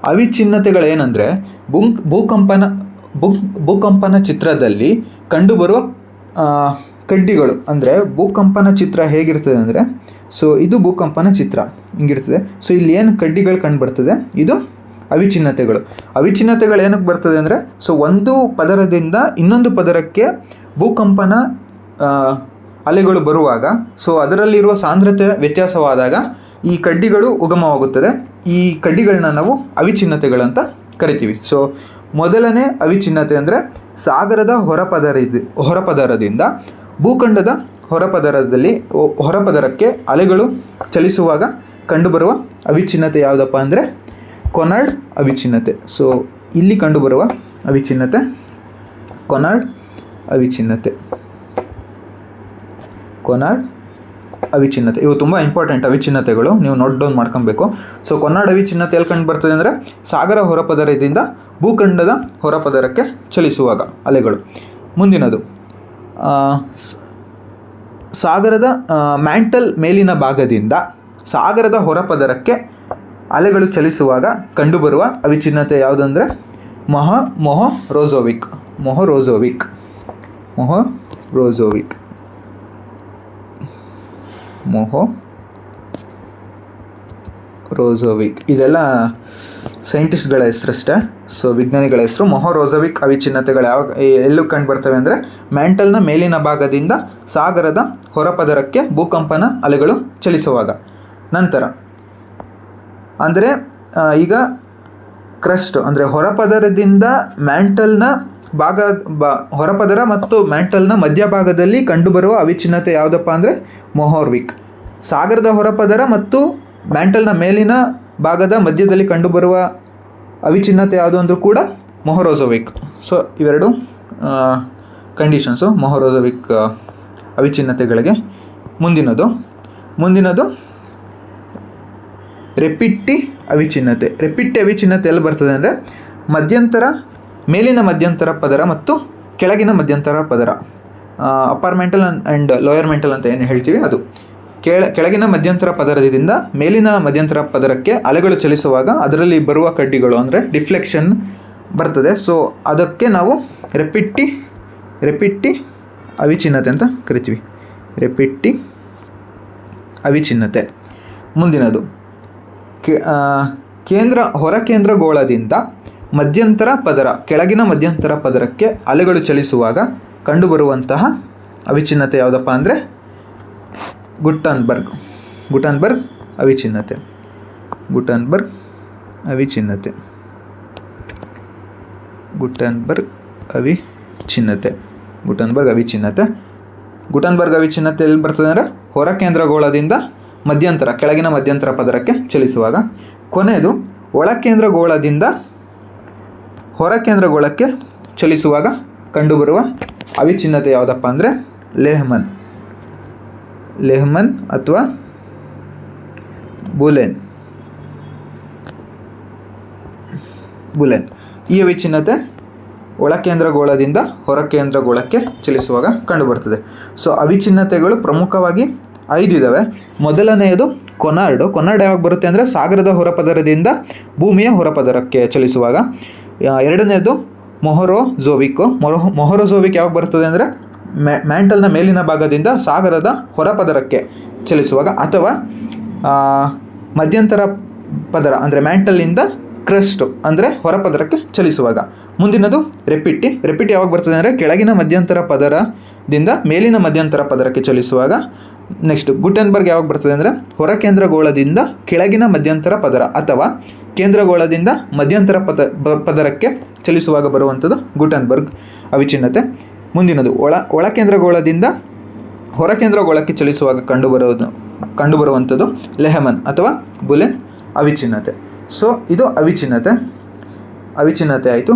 ಅವಿಚ್ಛಿನ್ನತೆಗಳೇನೆಂದರೆ ಭೂಕಂಪನ ಚಿತ್ರದಲ್ಲಿ ಕಂಡುಬರುವ ಕಡ್ಡಿಗಳು. ಅಂದರೆ ಭೂಕಂಪನ ಚಿತ್ರ ಹೇಗಿರ್ತದೆ ಅಂದರೆ, ಸೊ ಇದು ಭೂಕಂಪನ ಚಿತ್ರ ಹಿಂಗಿರ್ತದೆ. ಸೊ ಇಲ್ಲಿ ಏನು ಕಡ್ಡಿಗಳು ಕಂಡು ಬರ್ತದೆ, ಇದು ಅವಿಚ್ಛಿನ್ನತೆಗಳು ಏನಕ್ಕೆ ಬರ್ತದೆ ಅಂದರೆ, ಸೊ ಒಂದು ಪದರದಿಂದ ಇನ್ನೊಂದು ಪದರಕ್ಕೆ ಭೂಕಂಪನ ಅಲೆಗಳು ಬರುವಾಗ, ಸೊ ಅದರಲ್ಲಿರುವ ಸಾಂದ್ರತೆ ವ್ಯತ್ಯಾಸವಾದಾಗ ಈ ಕಡ್ಡಿಗಳು ಉಗಮವಾಗುತ್ತದೆ. ಈ ಕಡ್ಡಿಗಳನ್ನ ನಾವು ಅವಿಚ್ಛಿನ್ನತೆಗಳಂತ ಕರಿತೀವಿ. ಸೊ ಮೊದಲನೇ ಅವಿಚ್ಛಿನ್ನತೆ ಅಂದರೆ ಸಾಗರದ ಹೊರಪದರದಿಂದ ಭೂಖಂಡದ ಹೊರಪದರಕ್ಕೆ ಅಲೆಗಳು ಚಲಿಸುವಾಗ ಕಂಡುಬರುವ ಅವಿಚ್ಛಿನ್ನತೆ ಯಾವುದಪ್ಪ ಅಂದರೆ ಕೊನಾರ್ಡ್ ಅವಿಚ್ಛಿನ್ನತೆ. ಸೊ ಇಲ್ಲಿ ಕಂಡುಬರುವ ಅವಿಚ್ಛಿನ್ನತೆ ಕೊನಾರ್ಡ್ ಅವಿಚ್ಛಿನ್ನತೆ. ಇವು ತುಂಬ ಇಂಪಾರ್ಟೆಂಟ್ ಅವಿಚ್ಛಿನ್ನತೆಗಳು, ನೀವು ನೋಟ್ ಡೌನ್ ಮಾಡ್ಕೊಬೇಕು. ಸೊ ಕೊನಾರ್ಡ್ ಅವಿಚ್ಛಿನ್ನತೆ ಎಲ್ಲಿ ಕಂಡು ಬರ್ತದೆ ಅಂದರೆ ಸಾಗರ ಹೊರಪದರದಿಂದ ಭೂಖಂಡದ ಹೊರಪದರಕ್ಕೆ ಚಲಿಸುವಾಗ ಅಲೆಗಳು. ಮುಂದಿನದು ಸಾಗರದ ಮ್ಯಾಂಟಲ್ ಮೇಲಿನ ಭಾಗದಿಂದ ಸಾಗರದ ಹೊರಪದರಕ್ಕೆ ಅಲೆಗಳು ಚಲಿಸುವಾಗ ಕಂಡುಬರುವ ಅವಿಚ್ಛಿನ್ನತೆ ಯಾವುದಂದರೆ ಮೊಹೊರೋಜೋವಿಕ್. ಇದೆಲ್ಲ ಸೈಂಟಿಸ್ಟ್ಗಳ ಹೆಸರಷ್ಟೇ. ಸೊ ವಿಜ್ಞಾನಿಗಳ ಹೆಸರು. ಮೊಹೊರೋಜೋವಿಕ್ ಅವಿಚ್ಛಿನ್ನತೆಗಳು ಎಲ್ಲೂ ಕಂಡು ಬರ್ತವೆ ಅಂದರೆ ಮ್ಯಾಂಟಲ್ನ ಮೇಲಿನ ಭಾಗದಿಂದ ಸಾಗರದ ಹೊರಪದರಕ್ಕೆ ಭೂಕಂಪನ ಅಲೆಗಳು ಚಲಿಸುವಾಗ. ನಂತರ ಅಂದರೆ ಈಗ ಕ್ರಸ್ಟ್ ಅಂದರೆ ಹೊರಪದರದಿಂದ ಮ್ಯಾಂಟಲ್ನ ಹೊರಪದರ ಮತ್ತು ಮ್ಯಾಂಟಲ್ನ ಮಧ್ಯಭಾಗದಲ್ಲಿ ಕಂಡುಬರುವ ಅವಿಚ್ಛಿನ್ನತೆ ಯಾವುದಪ್ಪ ಅಂದರೆ ಮೊಹೊರೋವಿಕ್. ಸಾಗರದ ಹೊರಪದರ ಮತ್ತು ಮ್ಯಾಂಟಲ್ನ ಮೇಲಿನ ಭಾಗದ ಮಧ್ಯದಲ್ಲಿ ಕಂಡುಬರುವ ಅವಿಚ್ಛಿನ್ನತೆ ಯಾವುದು ಅಂದರೂ ಕೂಡ ಮೊಹೊರೋಜೋವಿಕ್. ಸೊ ಇವೆರಡು ಕಂಡೀಷನ್ಸು ಮೊಹರೋಜೋಯಿಕ್ ಅವಿಚ್ಛಿನ್ನತೆಗಳಿಗೆ. ಮುಂದಿನದು ರೆಪಿಟ್ಟಿ ಅವಿಚ್ಛಿನ್ನತೆ. ರೆಪಿಟ್ಟಿ ಅವಿಚ್ಛಿನ್ನತೆ ಎಲ್ಲಿ ಬರ್ತದೆ ಅಂದರೆ ಮೇಲಿನ ಮಧ್ಯಂತರ ಪದರ ಮತ್ತು ಕೆಳಗಿನ ಮಧ್ಯಂತರ ಪದರ, upper mental and lower mental ಅಂತ ಏನು ಹೇಳ್ತೀವಿ ಅದು. ಕೆಳಗಿನ ಮಧ್ಯಂತರ ಪದರದಿಂದ ಮೇಲಿನ ಮಧ್ಯಂತರ ಪದರಕ್ಕೆ ಅಲೆಗಳು ಚಲಿಸುವಾಗ ಅದರಲ್ಲಿ ಬರುವ ಕಡ್ಡಿಗಳು ಅಂದರೆ ಡಿಫ್ಲೆಕ್ಷನ್ ಬರ್ತದೆ. ಸೊ ಅದಕ್ಕೆ ನಾವು ರೆಪಿಟ್ಟಿ ಅವಿಚ್ಛಿನ್ನತೆ ಅಂತ ಕರಿತೀವಿ. ರೆಪಿಟ್ಟಿ ಅವಿಚ್ಛಿನ್ನತೆ. ಮುಂದಿನದು ಹೊರಕೇಂದ್ರ ಗೋಳದಿಂದ ಮಧ್ಯಂತರ ಪದರ, ಕೆಳಗಿನ ಮಧ್ಯಂತರ ಪದರಕ್ಕೆ ಅಲೆಗಳು ಚಲಿಸುವಾಗ ಕಂಡುಬರುವಂತಹ ಅವಿಚ್ಛಿನ್ನತೆ ಯಾವುದಪ್ಪ ಅಂದರೆ ಗುಟನ್ಬರ್ಗ್ ಅವಿಚ್ಛಿನ್ನತೆ. ಗುಟನ್ಬರ್ಗ್ ಅವಿಚ್ಛಿನ್ನತೆ ಎಲ್ಲಿ ಬರ್ತದೆ ಅಂದರೆ ಹೊರಕೇಂದ್ರ ಗೋಳದಿಂದ ಕೆಳಗಿನ ಮಧ್ಯಂತರ ಪದರಕ್ಕೆ ಚಲಿಸುವಾಗ. ಕೊನೆಯದು ಒಳಕೇಂದ್ರ ಗೋಳದಿಂದ ಹೊರಕೇಂದ್ರ ಗೋಳಕ್ಕೆ ಚಲಿಸುವಾಗ ಕಂಡುಬರುವ ಅವಿಚ್ಛಿನ್ನತೆ ಯಾವುದಪ್ಪ ಅಂದರೆ ಲೆಹ್ಮನ್ ಅಥವಾ ಬುಲೆನ್. ಈ ಅವಿಚ್ಛಿನ್ನತೆ ಒಳಕೇಂದ್ರ ಗೋಳದಿಂದ ಹೊರಕೇಂದ್ರ ಗೋಳಕ್ಕೆ ಚಲಿಸುವಾಗ ಕಂಡುಬರ್ತದೆ. ಸೊ ಅವಿಚ್ಛಿನ್ನತೆಗಳು ಪ್ರಮುಖವಾಗಿ 5 ಇದ್ದಾವೆ. ಮೊದಲನೆಯದು ಕೊನಾರ್ಡ್ ಯಾವಾಗ ಬರುತ್ತೆ ಅಂದರೆ ಸಾಗರದ ಹೊರಪದರದಿಂದ ಭೂಮಿಯ ಹೊರಪದರಕ್ಕೆ ಚಲಿಸುವಾಗ. ಎರಡನೇದು ಮೊಹರೋಜೋಯಿಕ್ ಯಾವಾಗ ಬರ್ತದೆ ಅಂದರೆ ಮ್ಯಾಂಟಲ್ನ ಮೇಲಿನ ಭಾಗದಿಂದ ಸಾಗರದ ಹೊರಪದರಕ್ಕೆ ಚಲಿಸುವಾಗ, ಅಥವಾ ಮಧ್ಯಂತರ ಪದರ ಅಂದರೆ ಮ್ಯಾಂಟಲ್ನಿಂದ ಕ್ರಸ್ಟ್ ಅಂದರೆ ಹೊರಪದರಕ್ಕೆ ಚಲಿಸುವಾಗ. ಮುಂದಿನದು ರೆಪಿಟ್ಟಿ ಯಾವಾಗ ಬರ್ತದೆ ಅಂದರೆ ಕೆಳಗಿನ ಮಧ್ಯಂತರ ಪದರದಿಂದ ಮೇಲಿನ ಮಧ್ಯಂತರ ಪದರಕ್ಕೆ ಚಲಿಸುವಾಗ. ನೆಕ್ಸ್ಟ್ ಗುಟನ್ಬರ್ಗ್ ಯಾವಾಗ ಬರ್ತದೆ ಅಂದರೆ ಹೊರಕೇಂದ್ರ ಗೋಳದಿಂದ ಕೆಳಗಿನ ಮಧ್ಯಂತರ ಪದರ ಅಥವಾ ಕೇಂದ್ರಗೋಳದಿಂದ ಮಧ್ಯಂತರ ಪದರಕ್ಕೆ ಚಲಿಸುವಾಗ ಬರುವಂಥದ್ದು ಗುಟನ್ಬರ್ಗ್ ಅವಿಚ್ಛಿನ್ನತೆ. ಮುಂದಿನದು ಒಳಕೇಂದ್ರ ಗೋಳದಿಂದ ಹೊರಕೇಂದ್ರ ಗೋಳಕ್ಕೆ ಚಲಿಸುವಾಗ ಕಂಡುಬರುವಂಥದ್ದು ಲೆಹ್ಮನ್ ಅಥವಾ ಬುಲೆನ್ ಅವಿಚ್ಛಿನ್ನತೆ. ಸೊ ಇದು ಅವಿಚ್ಛಿನ್ನತೆ ಆಯಿತು.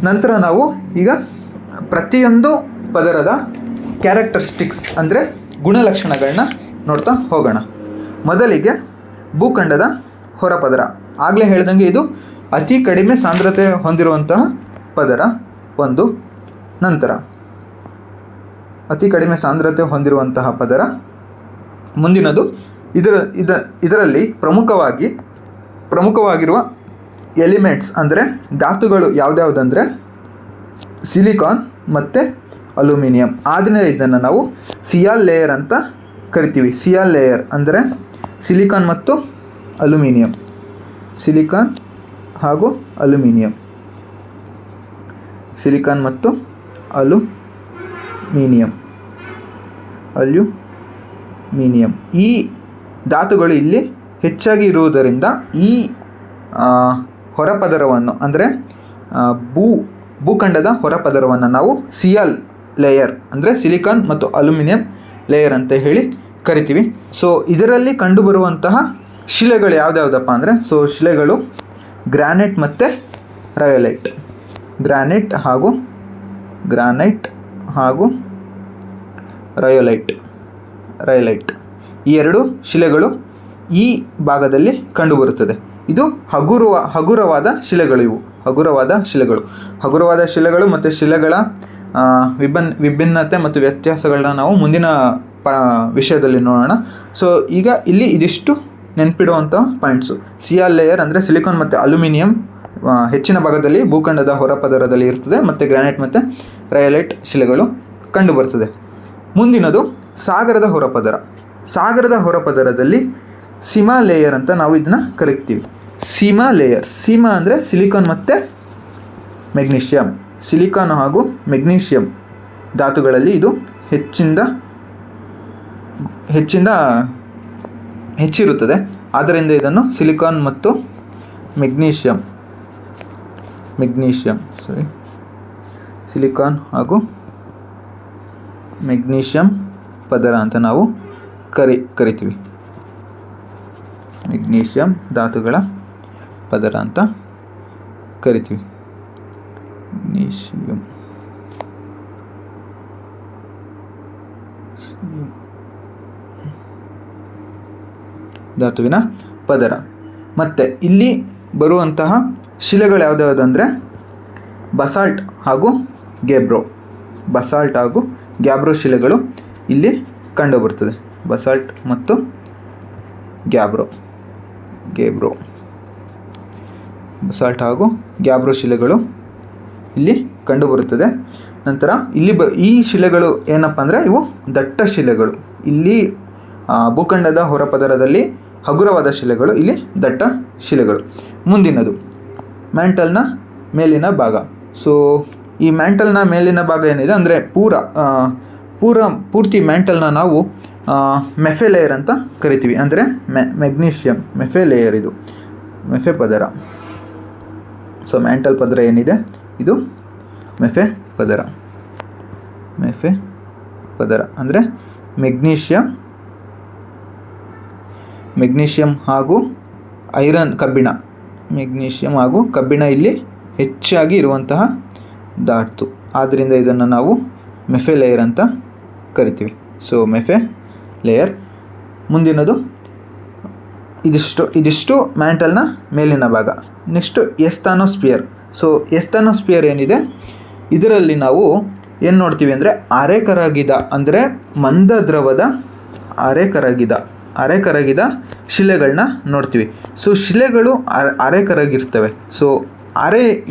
ನಂತರ ನಾವು ಈಗ ಪ್ರತಿಯೊಂದು ಪದರದ ಕ್ಯಾರೆಕ್ಟರಿಸ್ಟಿಕ್ಸ್ ಅಂದರೆ ಗುಣಲಕ್ಷಣಗಳನ್ನ ನೋಡ್ತಾ ಹೋಗೋಣ. ಮೊದಲಿಗೆ ಭೂಖಂಡದ ಹೊರಪದರ. ಆಗಲೇ ಹೇಳ್ದಂಗೆ ಇದು ಅತಿ ಕಡಿಮೆ ಸಾಂದ್ರತೆ ಹೊಂದಿರುವಂತಹ ಪದರ ಒಂದು. ನಂತರ ಅತಿ ಕಡಿಮೆ ಸಾಂದ್ರತೆ ಹೊಂದಿರುವಂತಹ ಪದರ. ಮುಂದಿನದು ಇದರಲ್ಲಿ ಪ್ರಮುಖವಾಗಿರುವ ಎಲಿಮೆಂಟ್ಸ್ ಅಂದರೆ ಧಾತುಗಳು ಯಾವುದ್ಯಾವುದಂದರೆ ಸಿಲಿಕಾನ್ ಮತ್ತು ಅಲ್ಯೂಮಿನಿಯಂ. ಆದರೆ ಇದನ್ನು ನಾವು ಸಿಯಾಲ್ ಲೇಯರ್ ಅಂತ ಕರಿತೀವಿ. ಸಿಯಾಲ್ ಲೇಯರ್ ಅಂದರೆ ಸಿಲಿಕಾನ್ ಮತ್ತು ಅಲ್ಯೂಮಿನಿಯಂ. ಸಿಲಿಕಾನ್ ಮತ್ತು ಅಲ್ಯೂಮಿನಿಯಂ ಈ ಧಾತುಗಳು ಇಲ್ಲಿ ಹೆಚ್ಚಾಗಿ ಇರುವುದರಿಂದ ಈ ಹೊರಪದರವನ್ನು ಅಂದರೆ ಭೂಖಂಡದ ಹೊರಪದರವನ್ನು ನಾವು ಸಿಯಾಲ್ ಲೇಯರ್ ಅಂದರೆ ಸಿಲಿಕಾನ್ ಮತ್ತು ಅಲ್ಯೂಮಿನಿಯಂ ಲೇಯರ್ ಅಂತ ಹೇಳಿ ಕರಿತೀವಿ. ಸೊ ಇದರಲ್ಲಿ ಕಂಡುಬರುವಂತಹ ಶಿಲೆಗಳು ಯಾವುದ್ಯಾವುದಪ್ಪ ಅಂದರೆ ಶಿಲೆಗಳು ಗ್ರಾನೈಟ್ ಮತ್ತು ರಯೋಲೈಟ್. ಗ್ರಾನೈಟ್ ಹಾಗೂ ರಯೋಲೈಟ್ ಈ ಎರಡು ಶಿಲೆಗಳು ಈ ಭಾಗದಲ್ಲಿ ಕಂಡುಬರುತ್ತದೆ. ಇದು ಹಗುರವಾದ ಶಿಲೆಗಳು ಮತ್ತು ಶಿಲೆಗಳ ವಿಭಿನ್ನತೆ ಮತ್ತು ವ್ಯತ್ಯಾಸಗಳನ್ನ ನಾವು ಮುಂದಿನ ವಿಷಯದಲ್ಲಿ ನೋಡೋಣ. ಸೊ ಈಗ ಇಲ್ಲಿ ಇದಿಷ್ಟು ನೆನಪಿಡುವಂಥ ಪಾಯಿಂಟ್ಸು. ಸಿಯಾಲ್ ಲೇಯರ್ ಅಂದರೆ ಸಿಲಿಕಾನ್ ಮತ್ತು ಅಲ್ಯೂಮಿನಿಯಂ ಹೆಚ್ಚಿನ ಭಾಗದಲ್ಲಿ ಭೂಖಂಡದ ಹೊರಪದರದಲ್ಲಿ ಇರ್ತದೆ ಮತ್ತು ಗ್ರಾನೈಟ್ ಮತ್ತು ರಯೋಲೈಟ್ ಶಿಲೆಗಳು ಕಂಡುಬರ್ತದೆ. ಮುಂದಿನದು ಸಾಗರದ ಹೊರಪದರದಲ್ಲಿ ಸೀಮಾ ಲೇಯರ್ ಅಂತ ನಾವು ಇದನ್ನು ಕರಿತೀವಿ. ಸೀಮಾ ಅಂದರೆ ಸಿಲಿಕಾನ್ ಮತ್ತು ಮೆಗ್ನೀಷಿಯಂ. ಸಿಲಿಕಾನ್ ಹಾಗೂ ಮೆಗ್ನೀಷಿಯಂ ಧಾತುಗಳಲ್ಲಿ ಇದು ಹೆಚ್ಚಿರುತ್ತದೆ. ಆದ್ದರಿಂದ ಇದನ್ನು ಸಿಲಿಕಾನ್ ಮತ್ತು ಸಿಲಿಕಾನ್ ಹಾಗೂ ಮೆಗ್ನೀಷಿಯಂ ಪದರ ಅಂತ ನಾವು ಕರಿತೀವಿ. ಮೆಗ್ನೀಷಿಯಂ ಧಾತುಗಳ ಪದರ ಅಂತ ಕರಿತೀವಿ. ಧಾತುವಿನ ಪದರ. ಮತ್ತು ಇಲ್ಲಿ ಬರುವಂತಹ ಶಿಲೆಗಳು ಯಾವುದ್ಯಾವುದು ಅಂದರೆ ಬಸಾಲ್ಟ್ ಹಾಗೂ ಗ್ಯಾಬ್ರೋ. ಬಸಾಲ್ಟ್ ಹಾಗೂ ಗ್ಯಾಬ್ರೋ ಶಿಲೆಗಳು ಇಲ್ಲಿ ಕಂಡುಬರುತ್ತದೆ. ಬಸಾಲ್ಟ್ ಮತ್ತು ಗ್ಯಾಬ್ರೋ ಬಸಾಲ್ಟ್ ಹಾಗೂ ಗ್ಯಾಬ್ರೋ ಶಿಲೆಗಳು ಇಲ್ಲಿ ಕಂಡುಬರುತ್ತದೆ. ನಂತರ ಇಲ್ಲಿ ಈ ಶಿಲೆಗಳು ಏನಪ್ಪ ಅಂದರೆ ಇವು ದಟ್ಟ ಶಿಲೆಗಳು. ಇಲ್ಲಿ ಭೂಖಂಡದ ಹೊರಪದರದಲ್ಲಿ ಹಗುರವಾದ ಶಿಲೆಗಳು, ಇಲ್ಲಿ ದಟ್ಟ ಶಿಲೆಗಳು. ಮುಂದಿನದು ಮ್ಯಾಂಟಲ್ನ ಮೇಲಿನ ಭಾಗ. ಸೊ ಈ ಮ್ಯಾಂಟಲ್ನ ಮೇಲಿನ ಭಾಗ ಏನಿದೆ ಅಂದರೆ ಪೂರ್ತಿ ಮ್ಯಾಂಟಲ್ನ ನಾವು ಮೆಫೆ ಲೇಯರ್ ಅಂತ ಕರಿತೀವಿ. ಅಂದರೆ ಮೆಗ್ನೀಷಿಯಂ ಮೆಫೆ ಲೇಯರ್, ಇದು ಮೆಫೆ ಪದರ. ಸೊ ಮ್ಯಾಂಟಲ್ ಪದರ ಏನಿದೆ ಇದು ಮೆಫೆ ಪದರ ಅಂದರೆ ಮೆಗ್ನೀಷಿಯಂ ಹಾಗೂ ಕಬ್ಬಿಣ ಇಲ್ಲಿ ಹೆಚ್ಚಾಗಿ ಇರುವಂತಹ ಧಾತು. ಆದ್ದರಿಂದ ಇದನ್ನು ನಾವು ಮೆಫೆ ಲೇಯರ್ ಅಂತ ಕರಿತೀವಿ. ಸೊ ಮೆಫೆ ಲೇಯರ್. ಮುಂದಿನದು ಇದಿಷ್ಟು ಮ್ಯಾಂಟಲ್ನ ಮೇಲಿನ ಭಾಗ. ನೆಕ್ಸ್ಟು ಎಸ್ತಾನೋಸ್ಪಿಯರ್. ಸೊ ಎಸ್ತಾನೋಸ್ಪಿಯರ್ ಏನಿದೆ ಇದರಲ್ಲಿ ನಾವು ಏನು ನೋಡ್ತೀವಿ ಅಂದರೆ ಅರೆಕರಗಿದ ಅಂದರೆ ಮಂದ ದ್ರವದ ಅರೆಕರಗಿದ ಶಿಲೆಗಳನ್ನ ನೋಡ್ತೀವಿ. ಸೊ ಶಿಲೆಗಳು ಅರೆಕರಗಿರ್ತವೆ. ಸೊ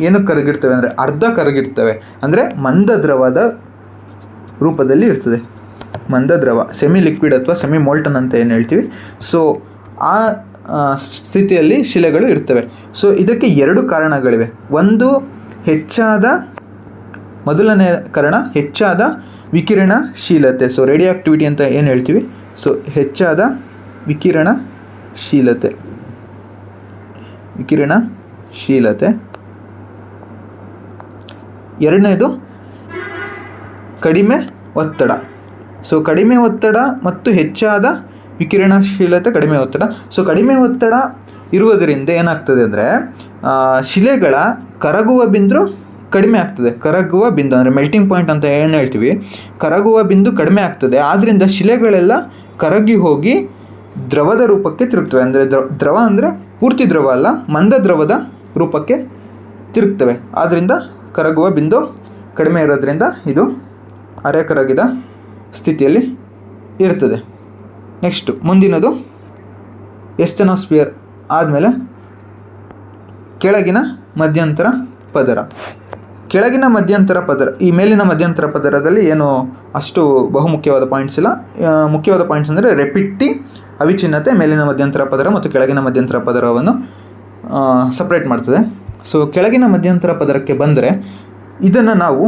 ಏನಕ್ಕೆ ಕರಗಿರ್ತವೆ ಅಂದರೆ ಅರ್ಧ ಕರಗಿರ್ತವೆ, ಅಂದರೆ ಮಂದ ದ್ರವದ ರೂಪದಲ್ಲಿ ಇರ್ತದೆ. ಮಂದ ದ್ರವ ಸೆಮಿ ಲಿಕ್ವಿಡ್ ಅಥವಾ ಸೆಮಿ ಮೋಲ್ಟನ್ ಅಂತ ಏನು ಹೇಳ್ತೀವಿ. ಸೊ ಆ ಸ್ಥಿತಿಯಲ್ಲಿ ಶಿಲೆಗಳು ಇರ್ತವೆ. ಸೊ ಇದಕ್ಕೆ ಎರಡು ಕಾರಣಗಳಿವೆ. ಒಂದು ಮೊದಲನೇ ಕಾರಣ ಹೆಚ್ಚಾದ ವಿಕಿರಣಶೀಲತೆ. ಸೊ ರೇಡಿಯೋ ಆಕ್ಟಿವಿಟಿ ಅಂತ ಏನು ಹೇಳ್ತೀವಿ. ಸೊ ಹೆಚ್ಚಾದ ವಿಕಿರಣಶೀಲತೆ. ಎರಡನೇದು ಕಡಿಮೆ ಒತ್ತಡ. ಸೊ ಕಡಿಮೆ ಒತ್ತಡ ಮತ್ತು ಹೆಚ್ಚಾದ ವಿಕಿರಣಶೀಲತೆ, ಕಡಿಮೆ ಒತ್ತಡ. ಸೊ ಕಡಿಮೆ ಒತ್ತಡ ಇರುವುದರಿಂದ ಏನಾಗ್ತದೆ ಅಂದರೆ ಶಿಲೆಗಳ ಕರಗುವ ಬಿಂದು ಕಡಿಮೆ ಆಗ್ತದೆ. ಕರಗುವ ಬಿಂದು ಅಂದರೆ ಮೆಲ್ಟಿಂಗ್ ಪಾಯಿಂಟ್ ಅಂತ ಏನು ಹೇಳ್ತೀವಿ, ಕರಗುವ ಬಿಂದು ಕಡಿಮೆ ಆಗ್ತದೆ. ಆದ್ದರಿಂದ ಶಿಲೆಗಳೆಲ್ಲ ಕರಗಿ ಹೋಗಿ ದ್ರವದ ರೂಪಕ್ಕೆ ತಿರುಗ್ತವೆ. ಅಂದರೆ ದ್ರವ ಅಂದರೆ ಪೂರ್ತಿ ದ್ರವ ಅಲ್ಲ, ಮಂದ ದ್ರವದ ರೂಪಕ್ಕೆ ತಿರುಗ್ತವೆ. ಆದ್ದರಿಂದ ಕರಗುವ ಬಿಂದು ಕಡಿಮೆ ಇರೋದ್ರಿಂದ ಇದು ಅರೆಕರಗಿದ ಸ್ಥಿತಿಯಲ್ಲಿ ಇರ್ತದೆ. ನೆಕ್ಸ್ಟು ಮುಂದಿನದು ಎಸ್ಟೆನೋಸ್ಫಿಯರ್ ಆದಮೇಲೆ ಕೆಳಗಿನ ಮಧ್ಯಂತರ ಪದರ. ಕೆಳಗಿನ ಮಧ್ಯಂತರ ಪದರ, ಈ ಮೇಲಿನ ಮಧ್ಯಂತರ ಪದರದಲ್ಲಿ ಏನು ಅಷ್ಟು ಬಹುಮುಖ್ಯವಾದ ಪಾಯಿಂಟ್ಸ್ ಇಲ್ಲ. ಮುಖ್ಯವಾದ ಪಾಯಿಂಟ್ಸ್ ಅಂದರೆ ರೆಪಿಟ್ಟಿ, ಅವಿಚ್ಛಿನ್ನತೆ ಮೇಲಿನ ಮಧ್ಯಂತರ ಪದರ ಮತ್ತು ಕೆಳಗಿನ ಮಧ್ಯಂತರ ಪದರವನ್ನು ಸಪ್ರೇಟ್ ಮಾಡ್ತದೆ. ಸೊ ಕೆಳಗಿನ ಮಧ್ಯಂತರ ಪದರಕ್ಕೆ ಬಂದರೆ ಇದನ್ನು ನಾವು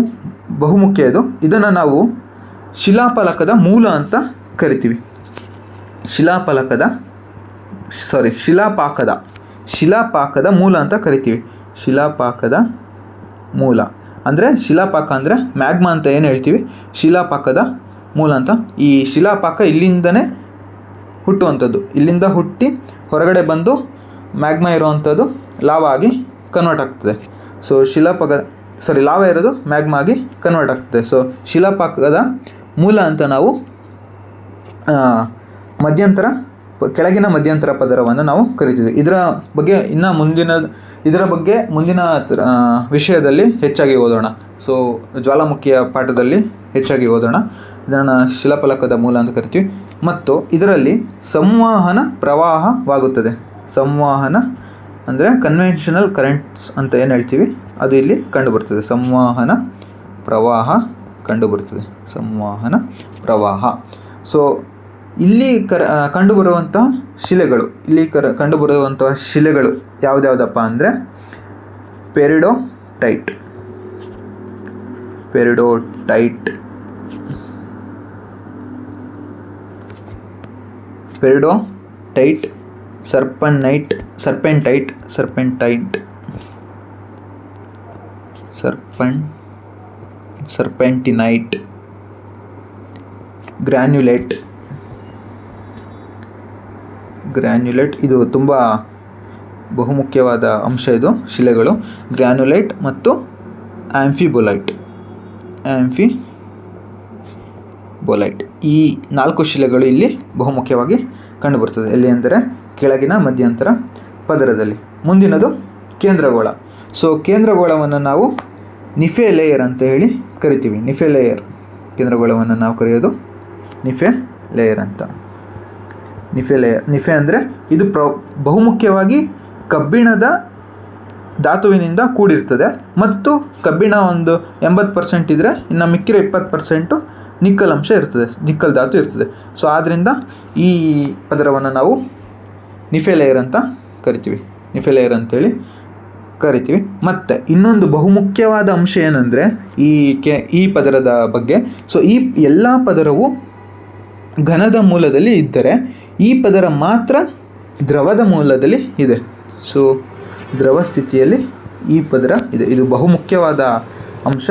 ಇದನ್ನು ನಾವು ಶಿಲಾಫಲಕದ ಮೂಲ ಅಂತ ಕರಿತೀವಿ. ಶಿಲಾಪಾಕದ ಮೂಲ ಅಂತ ಕರಿತೀವಿ. ಶಿಲಾಪಾಕದ ಮೂಲ ಅಂದರೆ ಶಿಲಾಪಾಕ ಅಂದರೆ ಮ್ಯಾಗ್ಮಾ ಅಂತ ಏನು ಹೇಳ್ತೀವಿ, ಶಿಲಾಪಾಕದ ಮೂಲ ಅಂತ. ಈ ಶಿಲಾಪಾಕ ಇಲ್ಲಿಂದನೇ ಹುಟ್ಟುವಂಥದ್ದು. ಇಲ್ಲಿಂದ ಹುಟ್ಟಿ ಹೊರಗಡೆ ಬಂದು ಮ್ಯಾಗ್ಮಾ ಇರುವಂಥದ್ದು ಲಾವಾ ಆಗಿ ಕನ್ವರ್ಟ್ ಆಗ್ತದೆ. ಸೊ ಲಾವಾ ಇರೋದು ಮ್ಯಾಗ್ಮಾ ಆಗಿ ಕನ್ವರ್ಟ್ ಆಗ್ತದೆ. ಸೊ ಶಿಲಾಪಾಕದ ಮೂಲ ಅಂತ ನಾವು ಕೆಳಗಿನ ಮಧ್ಯಂತರ ಪದರವನ್ನು ನಾವು ಕರಿತೀವಿ. ಇದರ ಬಗ್ಗೆ ಮುಂದಿನ ವಿಷಯದಲ್ಲಿ ಹೆಚ್ಚಾಗಿ ಓದೋಣ. ಸೊ ಜ್ವಾಲಾಮುಖಿಯ ಪಾಠದಲ್ಲಿ ಹೆಚ್ಚಾಗಿ ಓದೋಣ. ಇದನ್ನು ಶಿಲಾಫಲಕದ ಮೂಲ ಅಂತ ಕರಿತೀವಿ. ಮತ್ತು ಇದರಲ್ಲಿ ಸಂವಹನ ಪ್ರವಾಹವಾಗುತ್ತದೆ. ಸಂವಹನ ಅಂದರೆ ಕನ್ವೆನ್ಷನಲ್ ಕರೆಂಟ್ಸ್ ಅಂತ ಏನು ಹೇಳ್ತೀವಿ ಅದು ಇಲ್ಲಿ ಕಂಡುಬರ್ತದೆ. ಸಂವಹನ ಪ್ರವಾಹ ಕಂಡುಬರ್ತದೆ. ಸಂವಹನ ಪ್ರವಾಹ. ಸೊ ಇಲ್ಲಿ ಕಂಡುಬರುವಂತಹ ಶಿಲೆಗಳು ಯಾವುದ್ಯಾವುದಪ್ಪ ಅಂದರೆ ಪೆರಿಡೋಟೈಟ್, ಸರ್ಪೆಂಟಿನೈಟ್, ಗ್ರ್ಯಾನ್ಯುಲೇಟ್ ಇದು ತುಂಬ ಬಹುಮುಖ್ಯವಾದ ಅಂಶ. ಇದು ಶಿಲೆಗಳು ಗ್ರ್ಯಾನ್ಯುಲೇಟ್ ಮತ್ತು ಆಂಫಿಬೋಲೈಟ್. ಈ 4 ಶಿಲೆಗಳು ಇಲ್ಲಿ ಬಹುಮುಖ್ಯವಾಗಿ ಕಂಡುಬರ್ತದೆ. ಎಲ್ಲಿ ಅಂದರೆ ಕೆಳಗಿನ ಮಧ್ಯಂತರ ಪದರದಲ್ಲಿ. ಮುಂದಿನದು ಕೇಂದ್ರಗೋಳ. ಸೊ ಕೇಂದ್ರಗೋಳವನ್ನು ನಾವು ನಿಫೆ ಲೇಯರ್ ಅಂತ ಹೇಳಿ ಕರಿತೀವಿ. ನಿಫೆ ಲೇಯರ್, ಕೇಂದ್ರಗೋಳವನ್ನು ನಾವು ಕರೆಯೋದು ನಿಫೆ ಲೇಯರ್ ಅಂತ. ನಿಫೆ ಲೇಯರ್, ನಿಫೆ ಅಂದರೆ ಇದು ಬಹುಮುಖ್ಯವಾಗಿ ಕಬ್ಬಿಣದ ಧಾತುವಿನಿಂದ ಕೂಡಿರ್ತದೆ ಮತ್ತು ಕಬ್ಬಿಣ ಒಂದು 80% ಇದ್ದರೆ ಇನ್ನು ಮಿಕ್ಕಿರೋ 20% ನಿಕ್ಕಲ್ ಅಂಶ ಇರ್ತದೆ, ನಿಕ್ಕಲ್ ಧಾತು ಇರ್ತದೆ. ಸೊ ಆದ್ದರಿಂದ ಈ ಪದರವನ್ನು ನಾವು ನಿಫೆ ಲೇಯರ್ ಅಂತ ಕರಿತೀವಿ, ನಿಫೆ ಲೇಯರ್ ಅಂತೇಳಿ ಕರಿತೀವಿ. ಮತ್ತು ಇನ್ನೊಂದು ಬಹುಮುಖ್ಯವಾದ ಅಂಶ ಏನಂದರೆ ಈ ಪದರದ ಬಗ್ಗೆ, ಸೊ ಈ ಎಲ್ಲ ಪದರವು ಘನದ ಮೂಲದಲ್ಲಿ ಇದ್ದರೆ ಈ ಪದರ ಮಾತ್ರ ದ್ರವದ ಮೂಲದಲ್ಲಿ ಇದೆ. ಸೊ ದ್ರವ ಸ್ಥಿತಿಯಲ್ಲಿ ಈ ಪದರ ಇದೆ. ಇದು ಬಹುಮುಖ್ಯವಾದ ಅಂಶ,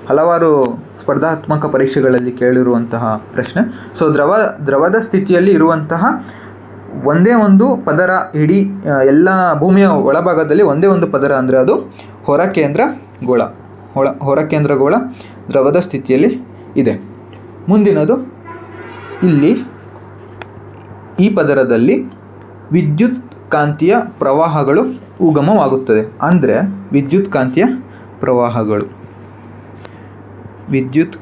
ಹಲವಾರು ಸ್ಪರ್ಧಾತ್ಮಕ ಪರೀಕ್ಷೆಗಳಲ್ಲಿ ಕೇಳಿರುವಂತಹ ಪ್ರಶ್ನೆ. ಸೊ ದ್ರವದ ಸ್ಥಿತಿಯಲ್ಲಿ ಇರುವಂತಹ ಒಂದೇ ಒಂದು ಪದರ ಇಡೀ ಎಲ್ಲ ಭೂಮಿಯ ಒಳಭಾಗದಲ್ಲಿ ಒಂದೇ ಒಂದು ಪದರ ಅಂದರೆ ಅದು ಹೊರಕೇಂದ್ರಗೋಳ. ಹೊರಕೇಂದ್ರಗೋಳ ದ್ರವದ ಸ್ಥಿತಿಯಲ್ಲಿ ಇದೆ. ಮುಂದಿನದು, ಇಲ್ಲಿ ಈ ಪದರದಲ್ಲಿ ವಿದ್ಯುತ್ ಕಾಂತೀಯ ಪ್ರವಾಹಗಳು ಉಗಮವಾಗುತ್ತದೆ. ಅಂದರೆ ವಿದ್ಯುತ್ ಕಾಂತೀಯ ಪ್ರವಾಹಗಳು, ವಿದ್ಯುತ್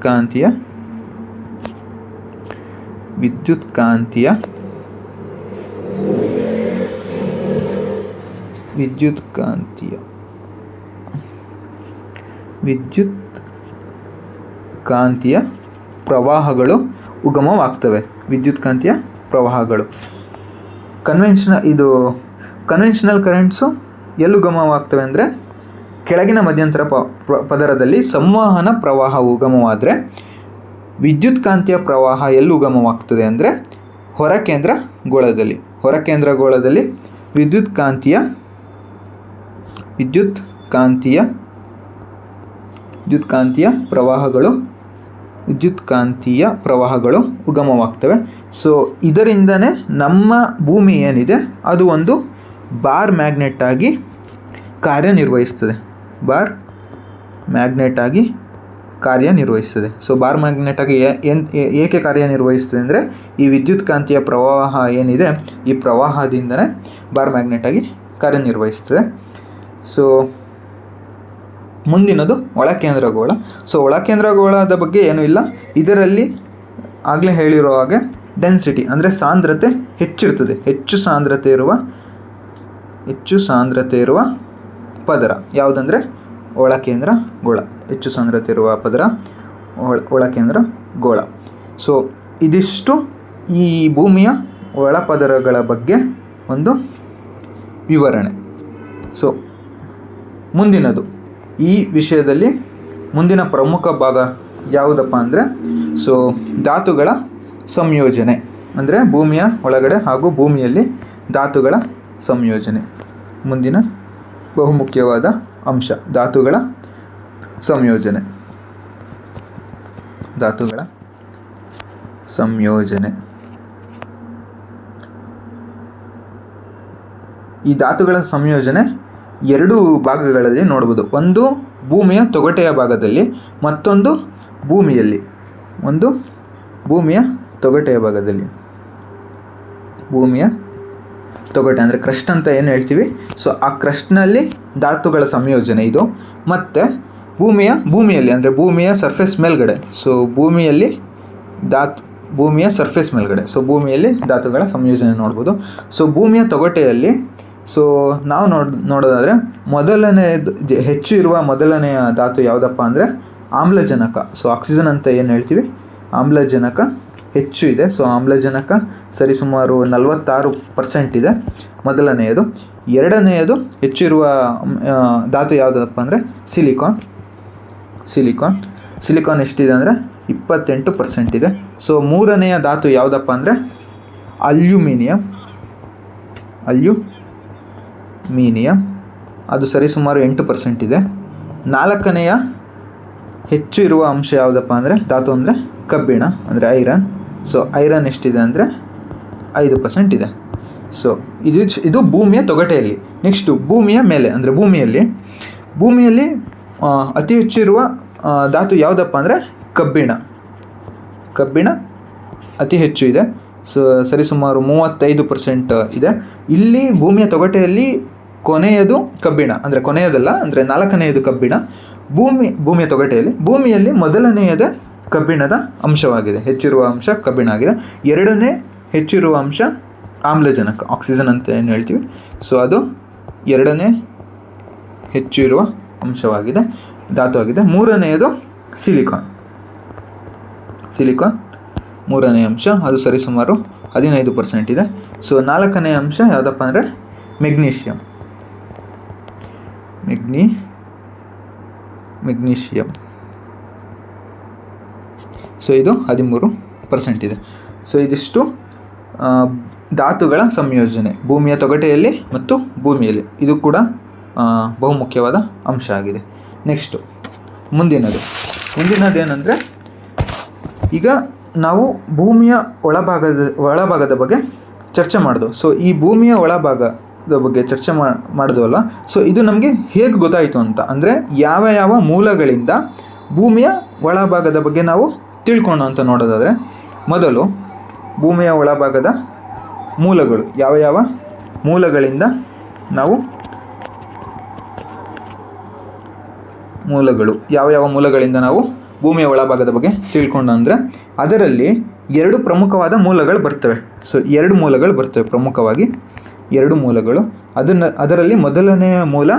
ಕಾಂತೀಯ ಪ್ರವಾಹಗಳು ಉಗಮವಾಗ್ತವೆ. ವಿದ್ಯುತ್ ಕಾಂತೀಯ ಪ್ರವಾಹಗಳು ಕನ್ವೆನ್ಷನಲ್ ಕರೆಂಟ್ಸು ಎಲ್ಲಿ ಉಗಮವಾಗ್ತವೆ ಅಂದರೆ ಕೆಳಗಿನ ಮಧ್ಯಂತರ ಪದರದಲ್ಲಿ ಸಂವಹನ ಪ್ರವಾಹ ಉಗಮವಾದರೆ, ವಿದ್ಯುತ್ ಕಾಂತೀಯ ಪ್ರವಾಹ ಎಲ್ಲಿ ಉಗಮವಾಗ್ತದೆ ಅಂದರೆ ಹೊರಕೇಂದ್ರಗೋಳದಲ್ಲಿ ವಿದ್ಯುತ್ ಕಾಂತೀಯ ಪ್ರವಾಹಗಳು ಉಗಮವಾಗ್ತವೆ. ಸೊ ಇದರಿಂದನೇ ನಮ್ಮ ಭೂಮಿ ಏನಿದೆ ಅದು ಒಂದು ಬಾರ್ ಮ್ಯಾಗ್ನೆಟ್ ಆಗಿ ಕಾರ್ಯನಿರ್ವಹಿಸ್ತದೆ. ಸೊ ಬಾರ್ ಮ್ಯಾಗ್ನೆಟ್ ಆಗಿ ಏಕೆ ಕಾರ್ಯನಿರ್ವಹಿಸ್ತದೆ ಅಂದರೆ ಈ ವಿದ್ಯುತ್ ಕಾಂತೀಯ ಪ್ರವಾಹ ಏನಿದೆ ಈ ಪ್ರವಾಹದಿಂದನೇ ಬಾರ್ ಮ್ಯಾಗ್ನೆಟ್ ಆಗಿ ಕಾರ್ಯನಿರ್ವಹಿಸ್ತದೆ. ಸೊ ಮುಂದಿನದು ಒಳಕೇಂದ್ರಗೋಳ. ಸೊ ಒಳಕೇಂದ್ರಗೋಳದ ಬಗ್ಗೆ ಏನೂ ಇಲ್ಲ. ಇದರಲ್ಲಿ ಆಗಲೇ ಹೇಳಿರೋ ಹಾಗೆ ಡೆನ್ಸಿಟಿ ಅಂದರೆ ಸಾಂದ್ರತೆ ಹೆಚ್ಚಿರ್ತದೆ. ಹೆಚ್ಚು ಸಾಂದ್ರತೆ ಇರುವ ಪದರ ಯಾವುದಂದರೆ ಒಳಕೇಂದ್ರಗೋಳ. ಹೆಚ್ಚು ಸಾಂದ್ರತೆ ಇರುವ ಪದರ ಒಳಕೇಂದ್ರಗೋಳ. ಸೊ ಇದಿಷ್ಟು ಈ ಭೂಮಿಯ ಒಳಪದರಗಳ ಬಗ್ಗೆ ಒಂದು ವಿವರಣೆ. ಸೊ ಮುಂದಿನದು, ಈ ವಿಷಯದಲ್ಲಿ ಮುಂದಿನ ಪ್ರಮುಖ ಭಾಗ ಯಾವುದಪ್ಪ ಅಂದರೆ ಸೊ ಧಾತುಗಳ ಸಂಯೋಜನೆ. ಅಂದರೆ ಭೂಮಿಯ ಒಳಗಡೆ ಹಾಗೂ ಭೂಮಿಯಲ್ಲಿ ಧಾತುಗಳ ಸಂಯೋಜನೆ ಮುಂದಿನ ಬಹುಮುಖ್ಯವಾದ ಅಂಶ. ಧಾತುಗಳ ಸಂಯೋಜನೆ. ಈ ಧಾತುಗಳ ಸಂಯೋಜನೆ 2 ಭಾಗಗಳಲ್ಲಿ ನೋಡ್ಬೋದು. ಒಂದು ಭೂಮಿಯ ತೊಗಟೆಯ ಭಾಗದಲ್ಲಿ, ಮತ್ತೊಂದು ಭೂಮಿಯ ತೊಗಟೆಯ ಭಾಗದಲ್ಲಿ. ಭೂಮಿಯ ತೊಗಟೆ ಅಂದರೆ ಕ್ರಸ್ಟ್ ಅಂತ ಏನು ಹೇಳ್ತೀವಿ. ಸೊ ಆ ಕ್ರಸ್ಟ್ನಲ್ಲಿ ಧಾತುಗಳ ಸಂಯೋಜನೆ ಇದು. ಮತ್ತು ಭೂಮಿಯಲ್ಲಿ ಅಂದರೆ ಭೂಮಿಯ ಸರ್ಫೇಸ್ ಮೇಲ್ಗಡೆ. ಸೊ ಭೂಮಿಯ ಸರ್ಫೇಸ್ ಮೇಲ್ಗಡೆ. ಸೊ ಭೂಮಿಯಲ್ಲಿ ಧಾತುಗಳ ಸಂಯೋಜನೆ ನೋಡ್ಬೋದು. ಸೊ ಭೂಮಿಯ ತೊಗಟೆಯಲ್ಲಿ ಸೊ ನಾವು ನೋಡೋದಾದರೆ ಹೆಚ್ಚು ಇರುವ ಮೊದಲನೆಯ ಧಾತು ಯಾವುದಪ್ಪ ಅಂದರೆ ಆಮ್ಲಜನಕ. ಸೊ ಆಕ್ಸಿಜನ್ ಅಂತ ಏನು ಹೇಳ್ತೀವಿ, ಆಮ್ಲಜನಕ ಹೆಚ್ಚು ಇದೆ. ಸೊ ಆಮ್ಲಜನಕ ಸರಿಸುಮಾರು 46% ಇದೆ ಮೊದಲನೆಯದು. ಎರಡನೆಯದು ಹೆಚ್ಚಿರುವ ಧಾತು ಯಾವುದಪ್ಪ ಅಂದರೆ ಸಿಲಿಕಾನ್ ಎಷ್ಟಿದೆ ಅಂದರೆ 28% ಇದೆ. ಸೊ ಮೂರನೆಯ ಧಾತು ಯಾವುದಪ್ಪ ಅಂದರೆ ಅಲ್ಯೂಮಿನಿಯಂ, ಅದು ಸರಿಸುಮಾರು 8% ಇದೆ. ನಾಲ್ಕನೆಯ ಹೆಚ್ಚು ಇರುವ ಅಂಶ ಯಾವುದಪ್ಪ ಅಂದರೆ ಧಾತು ಅಂದರೆ ಕಬ್ಬಿಣ ಅಂದರೆ ಐರನ್. ಸೊ ಐರನ್ ಎಷ್ಟಿದೆ ಅಂದರೆ 5% ಇದೆ. ಸೊ ಇದು ಭೂಮಿಯ ತೊಗಟೆಯಲ್ಲಿ. ನೆಕ್ಸ್ಟು ಭೂಮಿಯ ಮೇಲೆ ಅಂದರೆ ಭೂಮಿಯಲ್ಲಿ ಅತಿ ಹೆಚ್ಚಿರುವ ಧಾತು ಯಾವುದಪ್ಪ ಅಂದರೆ ಕಬ್ಬಿಣ ಅತಿ ಹೆಚ್ಚು ಇದೆ. ಸರಿಸುಮಾರು 35% ಇದೆ. ಇಲ್ಲಿ ಭೂಮಿಯ ತೊಗಟೆಯಲ್ಲಿ ಕೊನೆಯದು ಕಬ್ಬಿಣ, ಅಂದರೆ ಕೊನೆಯದಲ್ಲ, ಅಂದರೆ 4ನೆಯದು ಕಬ್ಬಿಣ. ಭೂಮಿಯ ತೊಗಟೆಯಲ್ಲಿ, ಭೂಮಿಯಲ್ಲಿ ಮೊದಲನೆಯದ ಕಬ್ಬಿಣದ ಅಂಶವಾಗಿದೆ, ಹೆಚ್ಚಿರುವ ಅಂಶ ಕಬ್ಬಿಣ ಆಗಿದೆ. 2ನೇ ಹೆಚ್ಚಿರುವ ಅಂಶ ಆಮ್ಲಜನಕ, ಆಕ್ಸಿಜನ್ ಅಂತ ಏನು ಹೇಳ್ತೀವಿ. ಸೊ ಅದು 2ನೇ ಹೆಚ್ಚು ಇರುವ ಅಂಶವಾಗಿದೆ, ಧಾತು ಆಗಿದೆ. 3ನೆಯದು ಸಿಲಿಕಾನ್ 3ನೇ ಅಂಶ, ಅದು ಸರಿಸುಮಾರು 15% ಇದೆ. ಸೊ 4ನೇ ಅಂಶ ಯಾವುದಪ್ಪ ಅಂದರೆ ಮೆಗ್ನೀಷಿಯಮ್. ಸೊ ಇದು 13% ಇದೆ. ಸೊ ಇದಿಷ್ಟು ಧಾತುಗಳ ಸಂಯೋಜನೆ ಭೂಮಿಯ ತೊಗಟೆಯಲ್ಲಿ ಮತ್ತು ಭೂಮಿಯಲ್ಲಿ. ಇದು ಕೂಡ ಬಹುಮುಖ್ಯವಾದ ಅಂಶ ಆಗಿದೆ. ನೆಕ್ಸ್ಟು ಮುಂದಿನದೇನೆಂದರೆ, ಈಗ ನಾವು ಭೂಮಿಯ ಒಳಭಾಗದ ಬಗ್ಗೆ ಚರ್ಚೆ ಮಾಡಿದ್ವು. ಸೊ ಈ ಭೂಮಿಯ ಒಳಭಾಗದ ಬಗ್ಗೆ ಚರ್ಚೆ ಮಾಡಿದ್ವಲ್ಲ, ಸೊ ಇದು ನಮಗೆ ಹೇಗೆ ಗೊತ್ತಾಯಿತು ಅಂತ ಅಂದರೆ, ಯಾವ ಮೂಲಗಳಿಂದ ಭೂಮಿಯ ಒಳಭಾಗದ ಬಗ್ಗೆ ನಾವು ತಿಳ್ಕೊಂಡು ಅಂತ ನೋಡೋದಾದರೆ, ಮೊದಲು ಭೂಮಿಯ ಒಳಭಾಗದ ಮೂಲಗಳು, ಯಾವ ಮೂಲಗಳಿಂದ ನಾವು ಭೂಮಿಯ ಒಳಭಾಗದ ಬಗ್ಗೆ ತಿಳ್ಕೊಂಡು ಅಂದರೆ, ಅದರಲ್ಲಿ 2 ಪ್ರಮುಖವಾದ ಮೂಲಗಳು ಬರ್ತವೆ. ಸೊ 2 ಮೂಲಗಳು ಬರ್ತವೆ, ಪ್ರಮುಖವಾಗಿ 2 ಮೂಲಗಳು. ಅದರಲ್ಲಿ ಮೊದಲನೆಯ ಮೂಲ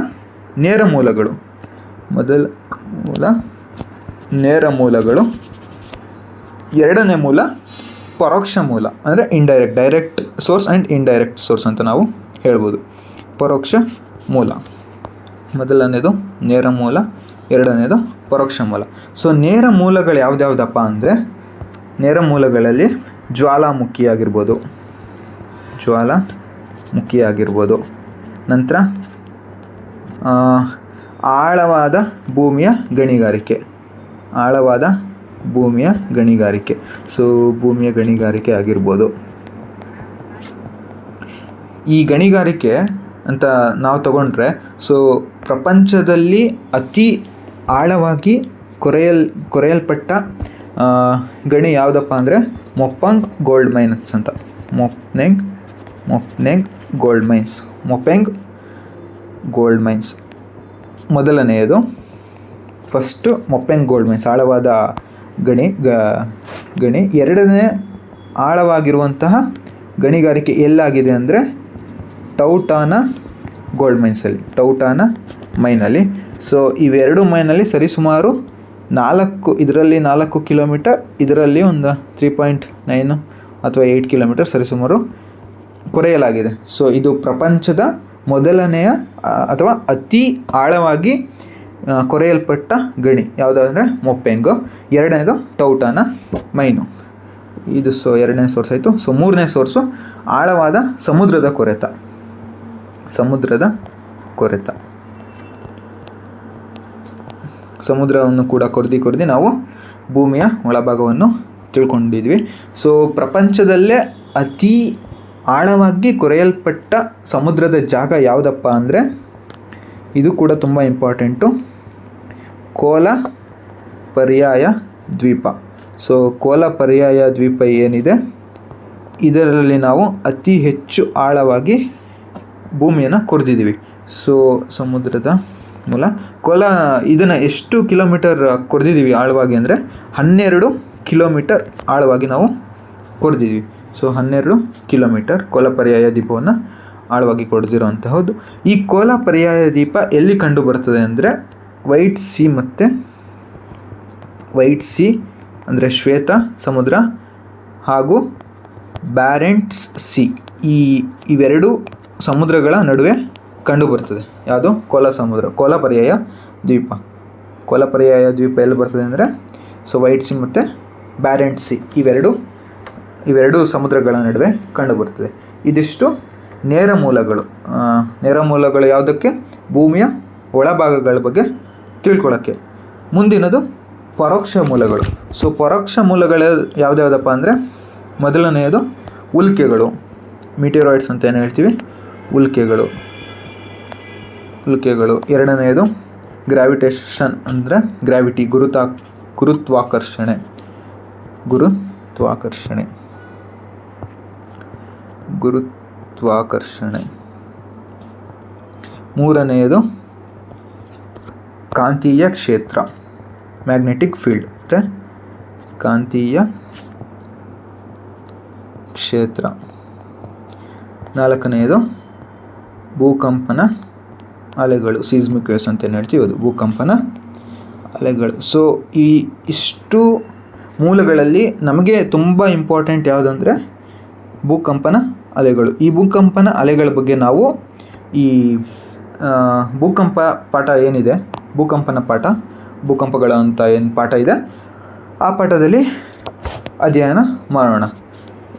ನೇರ ಮೂಲಗಳು. ನೇರ ಮೂಲಗಳು. 2ನೇ ಮೂಲ ಪರೋಕ್ಷ ಮೂಲ, ಅಂದರೆ direct source and indirect source ಅಂತ ನಾವು ಹೇಳ್ಬೋದು. ಪರೋಕ್ಷ ಮೂಲ ಮೊದಲನೇದು ನೇರ ಮೂಲ, 2ನೇದು ಪರೋಕ್ಷ ಮೂಲ. ಸೊ ನೇರ ಮೂಲಗಳು ಯಾವುದ್ಯಾವುದಪ್ಪ ಅಂದರೆ, ನೇರ ಮೂಲಗಳಲ್ಲಿ ಜ್ವಾಲಾಮುಖಿ ಆಗಿರ್ಬೋದು, ನಂತರ ಆಳವಾದ ಭೂಮಿಯ ಗಣಿಗಾರಿಕೆ. ಸೊ ಭೂಮಿಯ ಗಣಿಗಾರಿಕೆ ಆಗಿರ್ಬೋದು. ಈ ಗಣಿಗಾರಿಕೆ ಅಂತ ನಾವು ತಗೊಂಡ್ರೆ, ಸೊ ಪ್ರಪಂಚದಲ್ಲಿ ಅತಿ ಆಳವಾಗಿ ಕೊರೆಯಲ್ಪಟ್ಟ ಗಣಿ ಯಾವುದಪ್ಪ ಅಂದರೆ ಮೊಪ್ಪೆಂಗ್ ಗೋಲ್ಡ್ ಮೈನ್ಸ್ ಅಂತ. ಮೊಪ್ನೆಂಗ್ ಗೋಲ್ಡ್ ಮೈನ್ಸ್ ಮೊದಲನೆಯದು. ಫಸ್ಟು ಮೊಪ್ಪೆಂಗ್ ಗೋಲ್ಡ್ ಮೈನ್ಸ್ ಆಳವಾದ ಗಣಿ. 2ನೇ ಆಳವಾಗಿರುವಂತಹ ಗಣಿಗಾರಿಕೆ ಎಲ್ಲಾಗಿದೆ ಅಂದರೆ ಟೌಟಾನಾ ಮೈನಲ್ಲಿ. ಸೊ ಇವೆರಡು ಮೈನಲ್ಲಿ ಸರಿಸುಮಾರು 4 ಕಿಲೋಮೀಟರ್, ಇದರಲ್ಲಿ ಒಂದು 3.9 ಅಥವಾ 8 ಕಿಲೋಮೀಟರ್ ಸರಿಸುಮಾರು ಕೊರೆಯಲಾಗಿದೆ. ಸೊ ಇದು ಪ್ರಪಂಚದ ಮೊದಲನೆಯ ಅಥವಾ ಅತಿ ಆಳವಾಗಿ ಕೊರೆಯಲ್ಪಟ್ಟ ಗಣಿ ಯಾವುದಾದ್ರೆ ಮೊಪ್ಪೆಂಗು. 2ನೇದು ಟೌಟಾನಾ ಮೈನು. ಇದು 2ನೇ ಸೋರ್ಸ್ ಆಯಿತು. ಸೊ 3ನೇ ಸೋರ್ಸು ಆಳವಾದ ಸಮುದ್ರದ ಕೊರೆತ. ಸಮುದ್ರವನ್ನು ಕೂಡ ಕೊರೆದು ನಾವು ಭೂಮಿಯ ಒಳಭಾಗವನ್ನು ತಿಳ್ಕೊಂಡಿದ್ವಿ. ಸೊ ಪ್ರಪಂಚದಲ್ಲೇ ಅತಿ ಆಳವಾಗಿ ಕೊರೆಯಲ್ಪಟ್ಟ ಸಮುದ್ರದ ಜಾಗ ಯಾವುದಪ್ಪ ಅಂದರೆ, ಇದು ಕೂಡ ತುಂಬ ಇಂಪಾರ್ಟೆಂಟು, ಕೋಲ ಪರ್ಯಾಯ ದ್ವೀಪ. ಸೊ ಕೋಲ ಪರ್ಯಾಯ ದ್ವೀಪ ಏನಿದೆ, ಇದರಲ್ಲಿ ನಾವು ಅತಿ ಹೆಚ್ಚು ಆಳವಾಗಿ ಭೂಮಿಯನ್ನು ಕೊರೆದಿದ್ದೀವಿ. ಸೊ ಸಮುದ್ರದ ಮೂಲ ಇದನ್ನು ಎಷ್ಟು ಕಿಲೋಮೀಟರ್ ಕೊರೆದಿದ್ದೀವಿ ಆಳವಾಗಿ ಅಂದರೆ 12 ಕಿಲೋಮೀಟರ್ ಆಳವಾಗಿ ನಾವು ಕೊರೆದಿದ್ದೀವಿ. ಸೊ 12 ಕಿಲೋಮೀಟರ್ ಕೋಲ ಪರ್ಯಾಯ ದ್ವೀಪವನ್ನು ಆಳವಾಗಿ ಕೊರೆದಿರೋಂತಹದ್ದು. ಈ ಕೋಲ ಪರ್ಯಾಯ ದ್ವೀಪ ಎಲ್ಲಿ ಕಂಡು ಬರ್ತದೆ ಅಂದರೆ ವೈಟ್ ಸಿ ಅಂದರೆ ಶ್ವೇತ ಸಮುದ್ರ ಹಾಗೂ ಬ್ಯಾರೆಂಟ್ಸ್ ಸಿ, ಇವೆರಡು ಸಮುದ್ರಗಳ ನಡುವೆ ಕಂಡು ಬರ್ತದೆ. ಯಾವುದು? ಕೋಲ ಪರ್ಯಾಯ ದ್ವೀಪ ಎಲ್ಲಿ ಬರ್ತದೆ ಅಂದರೆ, ಸೊ ವೈಟ್ ಸಿ ಮತ್ತು ಬ್ಯಾರೆಂಟ್ಸ್ ಸಿ ಇವೆರಡು ಸಮುದ್ರಗಳ ನಡುವೆ ಕಂಡು ಬರ್ತದೆ. ಇದಿಷ್ಟು ನೇರ ಮೂಲಗಳು ಯಾವುದಕ್ಕೆ? ಭೂಮಿಯ ಒಳಭಾಗಗಳ ಬಗ್ಗೆ ತಿಳ್ಕೊಳ್ಳೋಕ್ಕೆ. ಮುಂದಿನದು ಪರೋಕ್ಷ ಮೂಲಗಳು. ಸೊ ಪರೋಕ್ಷ ಮೂಲಗಳು ಯಾವುದ್ಯಾವುದಪ್ಪ ಅಂದರೆ, ಮೊದಲನೆಯದು ಉಲ್ಕೆಗಳು, ಮೀಟಿಯರಾಯ್ಡ್ಸ್ ಅಂತ ಏನು ಹೇಳ್ತೀವಿ, ಉಲ್ಕೆಗಳು. 2ನೇದು ಗ್ರಾವಿಟೇಷನ್ ಅಂದರೆ ಗ್ರಾವಿಟಿ, ಗುರುತ್ವಾಕರ್ಷಣೆ. ಗುರುತ್ವಾಕರ್ಷಣೆ. ಗುರುತ್ವಾಕರ್ಷಣೆ. ಮೂರನೆಯದು ಕಾಂತೀಯ ಕ್ಷೇತ್ರ, ಮ್ಯಾಗ್ನೆಟಿಕ್ ಫೀಲ್ಡ್ ಅಂದರೆ ಕಾಂತೀಯ ಕ್ಷೇತ್ರ. ನಾಲ್ಕನೆಯದು ಭೂಕಂಪನ ಅಲೆಗಳು, ಸೀಸ್ಮಿಕ್ ವೇವ್ಸ್ ಅಂತ ಏನು ಹೇಳ್ತೀವಿ ಅದು ಭೂಕಂಪನ ಅಲೆಗಳು. ಸೊ ಇಷ್ಟು ಮೂಲಗಳಲ್ಲಿ ನಮಗೆ ತುಂಬ ಇಂಪಾರ್ಟೆಂಟ್ ಯಾವುದಂದರೆ ಭೂಕಂಪನ ಅಲೆಗಳು. ಈ ಭೂಕಂಪನ ಅಲೆಗಳ ಬಗ್ಗೆ ನಾವು ಈ ಭೂಕಂಪ ಪಾಠ ಏನಿದೆ, ಭೂಕಂಪನ ಪಾಠ, ಭೂಕಂಪಗಳು ಅಂತ ಏನು ಪಾಠ ಇದೆ ಆ ಪಾಠದಲ್ಲಿ ಅಧ್ಯಯನ ಮಾಡೋಣ.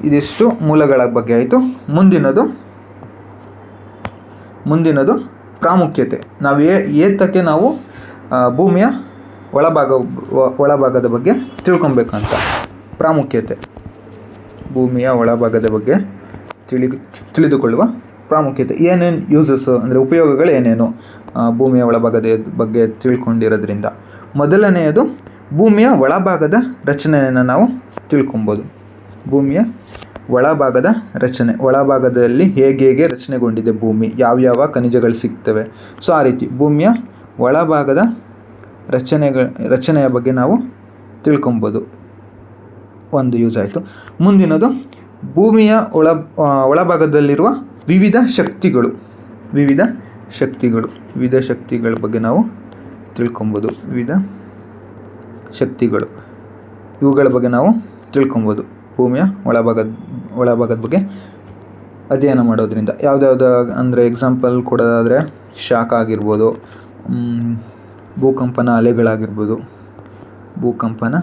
ಇದಿಷ್ಟು ಮೂಲಗಳ ಬಗ್ಗೆ ಆಯಿತು. ಮುಂದಿನದು ಪ್ರಾಮುಖ್ಯತೆ. ನಾವು ಏತಕ್ಕೆ ನಾವು ಭೂಮಿಯ ಒಳಭಾಗದ ಬಗ್ಗೆ ತಿಳ್ಕೊಬೇಕಂತ. ಪ್ರಾಮುಖ್ಯತೆ, ಭೂಮಿಯ ಒಳಭಾಗದ ಬಗ್ಗೆ ತಿಳಿದುಕೊಳ್ಳುವ ಪ್ರಾಮುಖ್ಯತೆ. ಏನೇನು ಯೂಸಸ್ ಅಂದರೆ ಉಪಯೋಗಗಳು ಏನೇನು ಭೂಮಿಯ ಒಳಭಾಗದ ಬಗ್ಗೆ ತಿಳ್ಕೊಂಡಿರೋದ್ರಿಂದ. ಮೊದಲನೆಯದು ಭೂಮಿಯ ಒಳಭಾಗದ ರಚನೆಯನ್ನು ನಾವು ತಿಳ್ಕೊಬೋದು. ಭೂಮಿಯ ಒಳಭಾಗದ ರಚನೆ, ಒಳಭಾಗದಲ್ಲಿ ಹೇಗೆ ರಚನೆಗೊಂಡಿದೆ ಭೂಮಿ, ಯಾವ್ಯಾವ ಖನಿಜಗಳು ಸಿಗ್ತವೆ, ಸೊ ಆ ರೀತಿ ಭೂಮಿಯ ಒಳಭಾಗದ ರಚನೆಯ ಬಗ್ಗೆ ನಾವು ತಿಳ್ಕೊಬೋದು. ಒಂದು ಯೂಸ್ ಆಯಿತು. ಮುಂದಿನದು ಭೂಮಿಯ ಒಳಭಾಗದಲ್ಲಿರುವ ವಿವಿಧ ಶಕ್ತಿಗಳು ಬಗ್ಗೆ ನಾವು ತಿಳ್ಕೊಬೋದು. ವಿವಿಧ ಶಕ್ತಿಗಳು, ಇವುಗಳ ಬಗ್ಗೆ ನಾವು ತಿಳ್ಕೊಬೋದು ಭೂಮಿಯ ಒಳಭಾಗದ ಬಗ್ಗೆ ಅಧ್ಯಯನ ಮಾಡೋದ್ರಿಂದ. ಯಾವುದ್ಯಾವುದು ಅಂದರೆ ಎಕ್ಸಾಂಪಲ್ ಕೊಡೋದಾದರೆ ಶಾಖ ಆಗಿರ್ಬೋದು, ಭೂಕಂಪನ ಅಲೆಗಳಾಗಿರ್ಬೋದು, ಭೂಕಂಪನ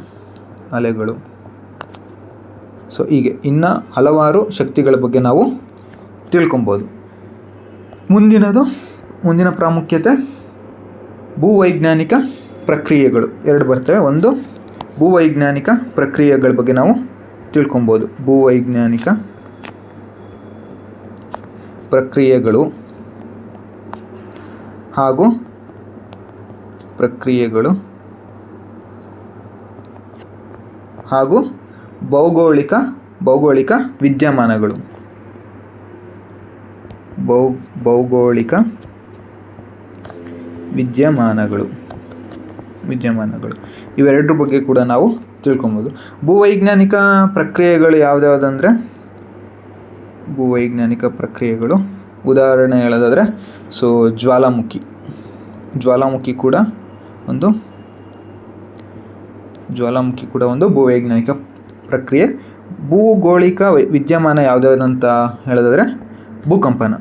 ಅಲೆಗಳು. ಸೊ ಹೀಗೆ ಇನ್ನು ಹಲವಾರು ಶಕ್ತಿಗಳ ಬಗ್ಗೆ ನಾವು ತಿಳ್ಕೊಬೋದು. ಮುಂದಿನ ಪ್ರಾಮುಖ್ಯತೆ ಭೂವೈಜ್ಞಾನಿಕ ಪ್ರಕ್ರಿಯೆಗಳು. ಎರಡು ಬರ್ತವೆ. ಒಂದು ಭೂವೈಜ್ಞಾನಿಕ ಪ್ರಕ್ರಿಯೆಗಳ ಬಗ್ಗೆ ನಾವು ತಿಳ್ಕೊಬೋದು. ಭೂವೈಜ್ಞಾನಿಕ ಪ್ರಕ್ರಿಯೆಗಳು ಹಾಗೂ ಭೌಗೋಳಿಕ ವಿದ್ಯಮಾನಗಳು. ಭೌಗೋಳಿಕ ವಿದ್ಯಮಾನಗಳು ಇವೆರಡರ ಬಗ್ಗೆ ಕೂಡ ನಾವು ತಿಳ್ಕೊಬೋದು. ಭೂವೈಜ್ಞಾನಿಕ ಪ್ರಕ್ರಿಯೆಗಳು ಯಾವುದ್ಯಾವುದಂದರೆ, ಭೂವೈಜ್ಞಾನಿಕ ಪ್ರಕ್ರಿಯೆಗಳು ಉದಾಹರಣೆ ಹೇಳೋದಾದರೆ ಸೊ ಜ್ವಾಲಾಮುಖಿ ಕೂಡ ಒಂದು ಭೂವೈಜ್ಞಾನಿಕ ಪ್ರಕ್ರಿಯೆ. ಭೂಗೋಳಿಕ ವಿದ್ಯಮಾನ ಯಾವುದ್ಯಾವುದಂತ ಹೇಳೋದಾದರೆ ಭೂಕಂಪನ,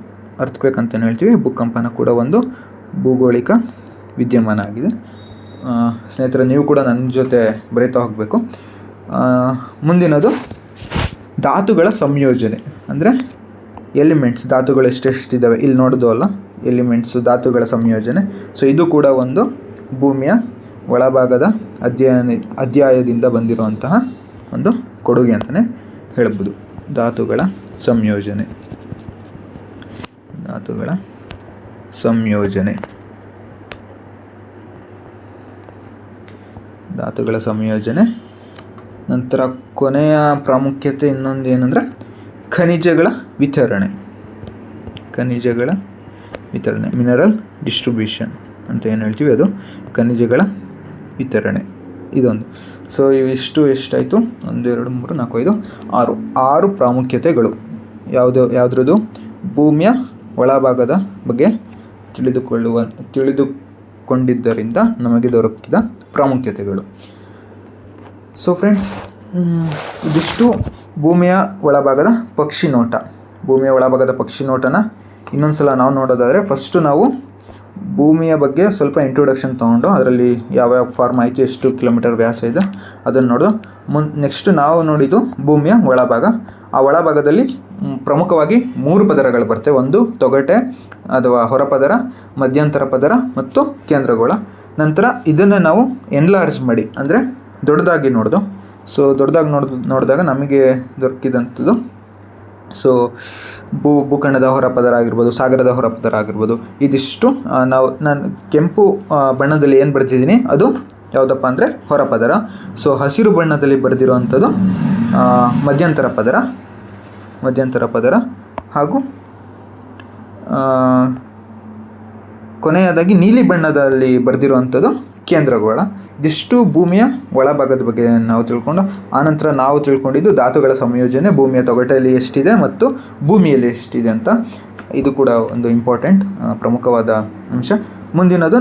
ಅರ್ಥಕ್ವೇಕ್ ಅಂತಲೇ ಹೇಳ್ತೀವಿ. ಭೂಕಂಪನ ಕೂಡ ಒಂದು ಭೂಗೋಳಿಕ ವಿದ್ಯಮಾನ ಆಗಿದೆ. ಸ್ನೇಹಿತರೆ, ನೀವು ಕೂಡ ನನ್ನ ಜೊತೆ ಬರೀತಾ ಹೋಗಬೇಕು. ಮುಂದಿನದು ಧಾತುಗಳ ಸಂಯೋಜನೆ, ಅಂದರೆ ಎಲಿಮೆಂಟ್ಸ್, ಧಾತುಗಳು ಎಷ್ಟೆಷ್ಟಿದ್ದಾವೆ ಇಲ್ಲಿ ನೋಡೋದು ಅಲ್ಲ, ಎಲಿಮೆಂಟ್ಸು ಧಾತುಗಳ ಸಂಯೋಜನೆ. ಸೊ ಇದು ಕೂಡ ಒಂದು ಭೂಮಿಯ ಒಳಭಾಗದ ಅಧ್ಯಾಯದಿಂದ ಬಂದಿರುವಂತಹ ಒಂದು ಕೊಡುಗೆ ಅಂತಲೇ ಹೇಳ್ಬೋದು. ಧಾತುಗಳ ಸಂಯೋಜನೆ. ನಂತರ ಕೊನೆಯ ಪ್ರಾಮುಖ್ಯತೆ ಇನ್ನೊಂದು ಏನಂದರೆ ಖನಿಜಗಳ ವಿತರಣೆ, ಮಿನರಲ್ ಡಿಸ್ಟ್ರಿಬ್ಯೂಷನ್ ಅಂತ ಏನು ಹೇಳ್ತೀವಿ, ಅದು ಖನಿಜಗಳ ವಿತರಣೆ. ಇದೊಂದು. ಸೊ ಇವಿಷ್ಟು ಎಷ್ಟಾಯಿತು? 1 2 3 4 5 6 ಪ್ರಾಮುಖ್ಯತೆಗಳು. ಯಾವುದ್ರದ್ದು? ಭೂಮಿಯ ಒಳಭಾಗದ ಬಗ್ಗೆ ತಿಳಿದುಕೊಂಡಿದ್ದರಿಂದ ನಮಗೆ ದೊರಕಿದ ಪ್ರಾಮುಖ್ಯತೆಗಳು. ಸೊ ಫ್ರೆಂಡ್ಸ್, ಇದಿಷ್ಟು ಭೂಮಿಯ ಒಳಭಾಗದ ಪಕ್ಷಿ ನೋಟನ ಇನ್ನೊಂದು ಸಲ ನಾವು ನೋಡೋದಾದರೆ, ಫಸ್ಟು ನಾವು ಭೂಮಿಯ ಬಗ್ಗೆ ಸ್ವಲ್ಪ ಇಂಟ್ರೊಡಕ್ಷನ್ ತೊಗೊಂಡು ಅದರಲ್ಲಿ ಯಾವ್ಯಾವ ಫಾರ್ಮ್ ಆಯಿತು, ಎಷ್ಟು ಕಿಲೋಮೀಟರ್ ವ್ಯಾಸ ಇದೆ ಅದನ್ನು ನೋಡೋದು. ನೆಕ್ಸ್ಟು ನಾವು ನೋಡಿದ್ದು ಭೂಮಿಯ ಒಳಭಾಗ. ಆ ಒಳಭಾಗದಲ್ಲಿ ಪ್ರಮುಖವಾಗಿ 3 ಪದರಗಳು ಬರ್ತವೆ. ಒಂದು ತೊಗಟೆ ಅಥವಾ ಹೊರಪದರ, ಮಧ್ಯಂತರ ಪದರ ಮತ್ತು ಕೇಂದ್ರಗೋಳ. ನಂತರ ಇದನ್ನು ನಾವು ಎನ್ಲಾರ್ಜ್ ಮಾಡಿ ಅಂದರೆ ದೊಡ್ಡದಾಗಿ ನೋಡೋದು. ಸೊ ದೊಡ್ಡದಾಗಿ ನೋಡಿದಾಗ ನಮಗೆ ದೊರಕಿದಂಥದ್ದು ಭೂಖಂಡದ ಹೊರಪದರ ಆಗಿರ್ಬೋದು, ಸಾಗರದ ಹೊರಪದರ ಆಗಿರ್ಬೋದು. ಇದಿಷ್ಟು ನಾನು ಕೆಂಪು ಬಣ್ಣದಲ್ಲಿ ಏನು ಬರ್ತಿದ್ದೀನಿ ಅದು ಯಾವುದಪ್ಪ ಅಂದರೆ ಹೊರಪದರ. ಸೊ ಹಸಿರು ಬಣ್ಣದಲ್ಲಿ ಬರೆದಿರುವಂಥದ್ದು ಮಧ್ಯಂತರ ಪದರ ಹಾಗೂ ಕೊನೆಯದಾಗಿ ನೀಲಿ ಬಣ್ಣದಲ್ಲಿ ಬರೆದಿರುವಂಥದ್ದು ಕೇಂದ್ರಗೋಳ. ಇದಿಷ್ಟು ಭೂಮಿಯ ಒಳಭಾಗದ ಬಗ್ಗೆ ನಾವು ತಿಳ್ಕೊಂಡು, ಆನಂತರ ನಾವು ತಿಳ್ಕೊಂಡಿದ್ದು ಧಾತುಗಳ ಸಂಯೋಜನೆ ಭೂಮಿಯ ತೊಗಟೆಯಲ್ಲಿ ಎಷ್ಟಿದೆ ಮತ್ತು ಭೂಮಿಯಲ್ಲಿ ಎಷ್ಟಿದೆ ಅಂತ. ಇದು ಕೂಡ ಒಂದು ಇಂಪಾರ್ಟೆಂಟ್ ಪ್ರಮುಖವಾದ ಅಂಶ. ಮುಂದಿನದು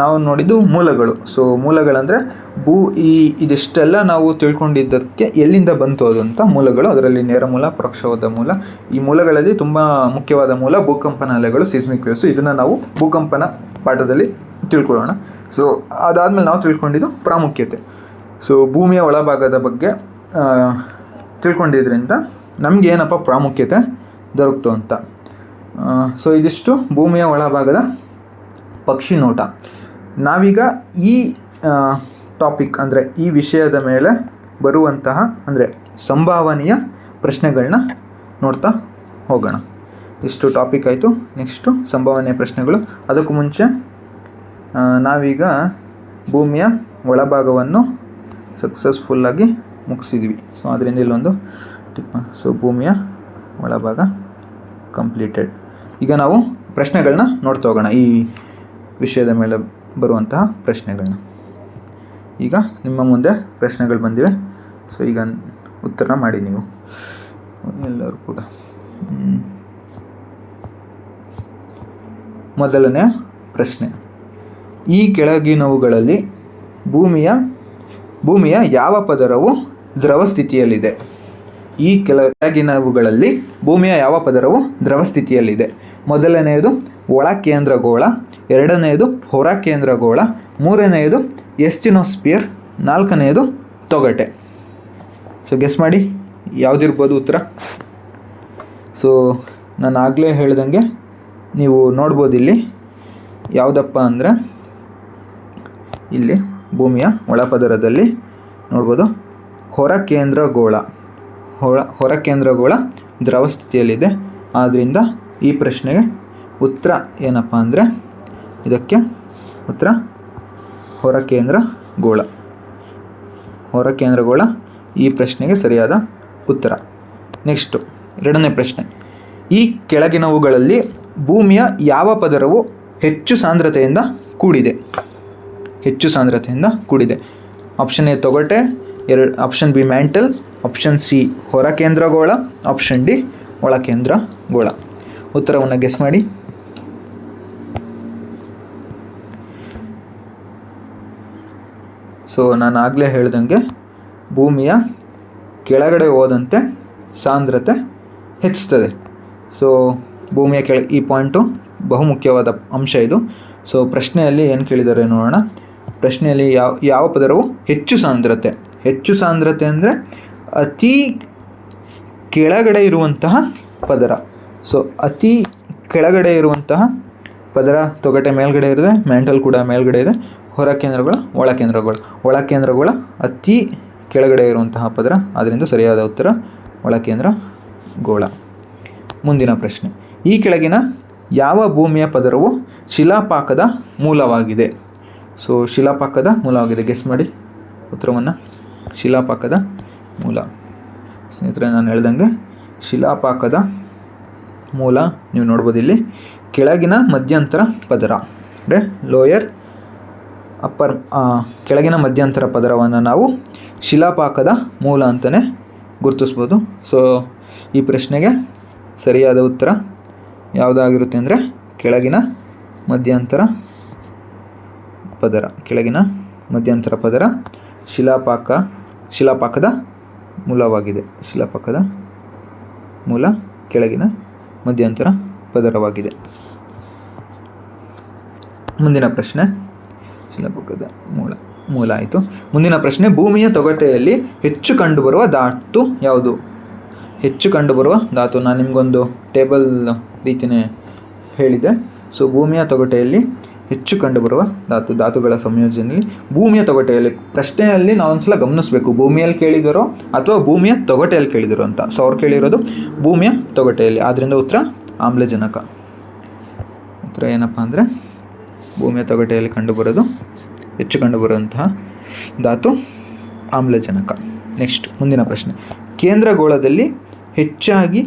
ನಾವು ನೋಡಿದ್ದು ಮೂಲಗಳು. ಸೊ ಮೂಲಗಳಂದರೆ ಇದಿಷ್ಟೆಲ್ಲ ನಾವು ತಿಳ್ಕೊಂಡಿದ್ದಕ್ಕೆ ಎಲ್ಲಿಂದ ಬಂತು ಅದು ಅಂತ ಮೂಲಗಳು. ಅದರಲ್ಲಿ ನೇರ ಮೂಲ, ಪರೋಕ್ಷವಾದ ಮೂಲ. ಈ ಮೂಲಗಳಲ್ಲಿ ತುಂಬ ಮುಖ್ಯವಾದ ಮೂಲ ಭೂಕಂಪನ ಅಲೆಗಳು, ಸಿಸ್ಮಿಕ್ ವೇವ್ಸು. ಇದನ್ನು ನಾವು ಭೂಕಂಪನ ಪಾಠದಲ್ಲಿ ತಿಳ್ಕೊಳ್ಳೋಣ. ಸೊ ಅದಾದಮೇಲೆ ನಾವು ತಿಳ್ಕೊಂಡಿದ್ದು ಪ್ರಾಮುಖ್ಯತೆ. ಸೊ ಭೂಮಿಯ ಒಳಭಾಗದ ಬಗ್ಗೆ ತಿಳ್ಕೊಂಡಿದ್ರಿಂದ ನಮಗೆ ಏನಪ್ಪ ಪ್ರಾಮುಖ್ಯತೆ ದೊರಕ್ತು ಅಂತ. ಸೊ ಇದಿಷ್ಟು ಭೂಮಿಯ ಒಳಭಾಗದ ಪಕ್ಷಿ ನೋಟ. ನಾವೀಗ ಈ ಟಾಪಿಕ್ ಅಂದರೆ ಈ ವಿಷಯದ ಮೇಲೆ ಬರುವಂತಹ ಅಂದರೆ ಸಂಭಾವನೀಯ ಪ್ರಶ್ನೆಗಳನ್ನ ನೋಡ್ತಾ ಹೋಗೋಣ. ಇಷ್ಟು ಟಾಪಿಕ್ ಆಯಿತು. ನೆಕ್ಸ್ಟು ಸಂಭಾವನೀಯ ಪ್ರಶ್ನೆಗಳು. ಅದಕ್ಕೂ ಮುಂಚೆ ನಾವೀಗ ಭೂಮಿಯ ಒಳಭಾಗವನ್ನು ಸಕ್ಸಸ್ಫುಲ್ಲಾಗಿ ಮುಗಿಸಿದ್ವಿ. ಸೊ ಅದರಿಂದ ಇಲ್ಲೊಂದು ಟಿಪ್. ಸೊ ಭೂಮಿಯ ಒಳಭಾಗ ಕಂಪ್ಲೀಟೆಡ್. ಈಗ ನಾವು ಪ್ರಶ್ನೆಗಳನ್ನ ನೋಡ್ತಾ ಹೋಗೋಣ, ಈ ವಿಷಯದ ಮೇಲೆ ಬರುವಂತಹ ಪ್ರಶ್ನೆಗಳನ್ನ. ಈಗ ನಿಮ್ಮ ಮುಂದೆ ಪ್ರಶ್ನೆಗಳು ಬಂದಿವೆ. ಸೊ ಈಗ ಉತ್ತರ ಮಾಡಿ ನೀವು ಎಲ್ಲರೂ ಕೂಡ. ಮೊದಲನೆಯ ಪ್ರಶ್ನೆ, ಈ ಕೆಳಗಿನವುಗಳಲ್ಲಿ ಭೂಮಿಯ ಯಾವ ಪದರವು ದ್ರವ ಸ್ಥಿತಿಯಲ್ಲಿದೆ? ಈ ಕೆಳಗಿನವುಗಳಲ್ಲಿ ಭೂಮಿಯ ಯಾವ ಪದರವು ದ್ರವ ಸ್ಥಿತಿಯಲ್ಲಿದೆ? ಮೊದಲನೆಯದು ಒಳ ಕೇಂದ್ರಗೋಳ, ಎರಡನೆಯದು ಹೊರ ಕೇಂದ್ರಗೋಳ, ಮೂರನೆಯದು ಎಸ್ಟಿನೋಸ್ಪಿಯರ್, ನಾಲ್ಕನೆಯದು ತೊಗಟೆ. ಸೊ ಗೆಸ್ ಮಾಡಿ ಯಾವುದಿರ್ಬೋದು ಉತ್ತರ. ಸೊ ನಾನು ಆಗಲೇ ಹೇಳ್ದಂಗೆ ನೀವು ನೋಡ್ಬೋದು ಇಲ್ಲಿ ಯಾವುದಪ್ಪ ಅಂದರೆ ಇಲ್ಲಿ ಭೂಮಿಯ ಒಳಪದರದಲ್ಲಿ ನೋಡ್ಬೋದು ಹೊರ ಕೇಂದ್ರಗೋಳ ದ್ರವ ಸ್ಥಿತಿಯಲ್ಲಿದೆ. ಆದ್ದರಿಂದ ಈ ಪ್ರಶ್ನೆಗೆ ಉತ್ತರ ಏನಪ್ಪ ಅಂದರೆ ಇದಕ್ಕೆ ಉತ್ತರ ಹೊರ ಕೇಂದ್ರಗೋಳ ಈ ಪ್ರಶ್ನೆಗೆ ಸರಿಯಾದ ಉತ್ತರ. ನೆಕ್ಸ್ಟು ಎರಡನೇ ಪ್ರಶ್ನೆ, ಈ ಕೆಳಗಿನವುಗಳಲ್ಲಿ ಭೂಮಿಯ ಯಾವ ಪದರವು ಹೆಚ್ಚು ಸಾಂದ್ರತೆಯಿಂದ ಕೂಡಿದೆ? ಆಪ್ಷನ್ ಎ ತೊಗಟೆ, option B mantle, option C ಹೊರ ಕೇಂದ್ರಗೋಳ, ಆಪ್ಷನ್ ಡಿ ಒಳ ಕೇಂದ್ರಗೋಳ. ಉತ್ತರವನ್ನು ಗೆಸ್ ಮಾಡಿ. ಸೊ ನಾನು ಆಗಲೇ ಹೇಳ್ದಂಗೆ ಭೂಮಿಯ ಕೆಳಗಡೆ ಹೋದಂತೆ ಸಾಂದ್ರತೆ ಹೆಚ್ಚುತ್ತದೆ. ಸೊ ಭೂಮಿಯ ಈ ಪಾಯಿಂಟು ಬಹುಮುಖ್ಯವಾದ ಅಂಶ ಇದು. ಸೊ ಪ್ರಶ್ನೆಯಲ್ಲಿ ಏನು ಕೇಳಿದ್ದಾರೆ ನೋಡೋಣ. ಪ್ರಶ್ನೆಯಲ್ಲಿ ಯಾವ ಪದರವು ಹೆಚ್ಚು ಸಾಂದ್ರತೆ ಅಂದರೆ ಅತಿ ಕೆಳಗಡೆ ಇರುವಂತಹ ಪದರ. ಸೊ ಅತಿ ಕೆಳಗಡೆ ಇರುವಂತಹ ಪದರ ತೊಗಟೆ ಮೇಲ್ಗಡೆ ಇದೆ, ಮ್ಯಾಂಟಲ್ ಕೂಡ ಮೇಲ್ಗಡೆ ಇದೆ, ಹೊರ ಕೇಂದ್ರಗೋಳ ಒಳ ಕೇಂದ್ರಗೋಳ ಅತಿ ಕೆಳಗಡೆ ಇರುವಂತಹ ಪದರ. ಆದ್ದರಿಂದ ಸರಿಯಾದ ಉತ್ತರ ಒಳ ಕೇಂದ್ರಗೋಳ. ಮುಂದಿನ ಪ್ರಶ್ನೆ, ಈ ಕೆಳಗಿನ ಯಾವ ಭೂಮಿಯ ಪದರವು ಶಿಲಾಪಾಕದ ಮೂಲವಾಗಿದೆ? ಸೊ ಶಿಲಾಪಾಕದ ಮೂಲವಾಗಿದೆ, ಗೆಸ್ ಮಾಡಿ ಉತ್ತರವನ್ನು. ಶಿಲಾಪಾಕದ ಮೂಲ ಸ್ನೇಹಿತರೆ, ನಾನು ಹೇಳ್ದಂಗೆ ಶಿಲಾಪಾಕದ ಮೂಲ ನೀವು ನೋಡ್ಬೋದು ಇಲ್ಲಿ ಕೆಳಗಿನ ಮಧ್ಯಂತರ ಪದರ ಅಂದರೆ ಲೋಯರ್ ಅಪ್ಪರ್ ಕೆಳಗಿನ ಮಧ್ಯಂತರ ಪದರವನ್ನು ನಾವು ಶಿಲಾಪಾಕದ ಮೂಲ ಅಂತಲೇ ಗುರುತಿಸ್ಬೋದು. ಸೊ ಈ ಪ್ರಶ್ನೆಗೆ ಸರಿಯಾದ ಉತ್ತರ ಯಾವುದಾಗಿರುತ್ತೆ ಅಂದರೆ ಕೆಳಗಿನ ಮಧ್ಯಂತರ ಪದರ ಶಿಲಾಪಾಕದ ಮೂಲವಾಗಿದೆ. ಶಿಲಾಪಾಕದ ಮೂಲ ಕೆಳಗಿನ ಮಧ್ಯಂತರ ಪದರವಾಗಿದೆ. ಮುಂದಿನ ಪ್ರಶ್ನೆ, ಶಿಲಾಪಾಕದ ಮೂಲ ಆಯಿತು. ಮುಂದಿನ ಪ್ರಶ್ನೆ, ಭೂಮಿಯ ತೊಗಟೆಯಲ್ಲಿ ಹೆಚ್ಚು ಕಂಡುಬರುವ ಧಾತು ಯಾವುದು? ಹೆಚ್ಚು ಕಂಡುಬರುವ ಧಾತು ನಾನು ನಿಮಗೊಂದು ಟೇಬಲ್ ರೀತಿಯೇ ಹೇಳಿದೆ. ಸೊ ಭೂಮಿಯ ತೊಗಟೆಯಲ್ಲಿ ಹೆಚ್ಚು ಕಂಡುಬರುವ ಧಾತುಗಳ ಸಂಯೋಜನೆಯಲ್ಲಿ ಭೂಮಿಯ ತೊಗಟೆಯಲ್ಲಿ ಪ್ರಶ್ನೆಯಲ್ಲಿ ನಾವು ಒಂದ್ಸಲ ಗಮನಿಸಬೇಕು, ಭೂಮಿಯಲ್ಲಿ ಕೇಳಿದರೋ ಅಥವಾ ಭೂಮಿಯ ತೊಗಟೆಯಲ್ಲಿ ಕೇಳಿದರೋ ಅಂತ. ಸೊ ಅವ್ರು ಕೇಳಿರೋದು ಭೂಮಿಯ ತೊಗಟೆಯಲ್ಲಿ, ಆದ್ದರಿಂದ ಉತ್ತರ ಆಮ್ಲಜನಕ. ಉತ್ತರ ಏನಪ್ಪ ಅಂದರೆ ಭೂಮಿಯ ತೊಗಟೆಯಲ್ಲಿ ಕಂಡುಬರೋದು ಹೆಚ್ಚು ಕಂಡುಬರುವಂತಹ ಧಾತು ಆಮ್ಲಜನಕ. ನೆಕ್ಸ್ಟ್ ಮುಂದಿನ ಪ್ರಶ್ನೆ, ಕೇಂದ್ರಗೋಳದಲ್ಲಿ ಹೆಚ್ಚಾಗಿ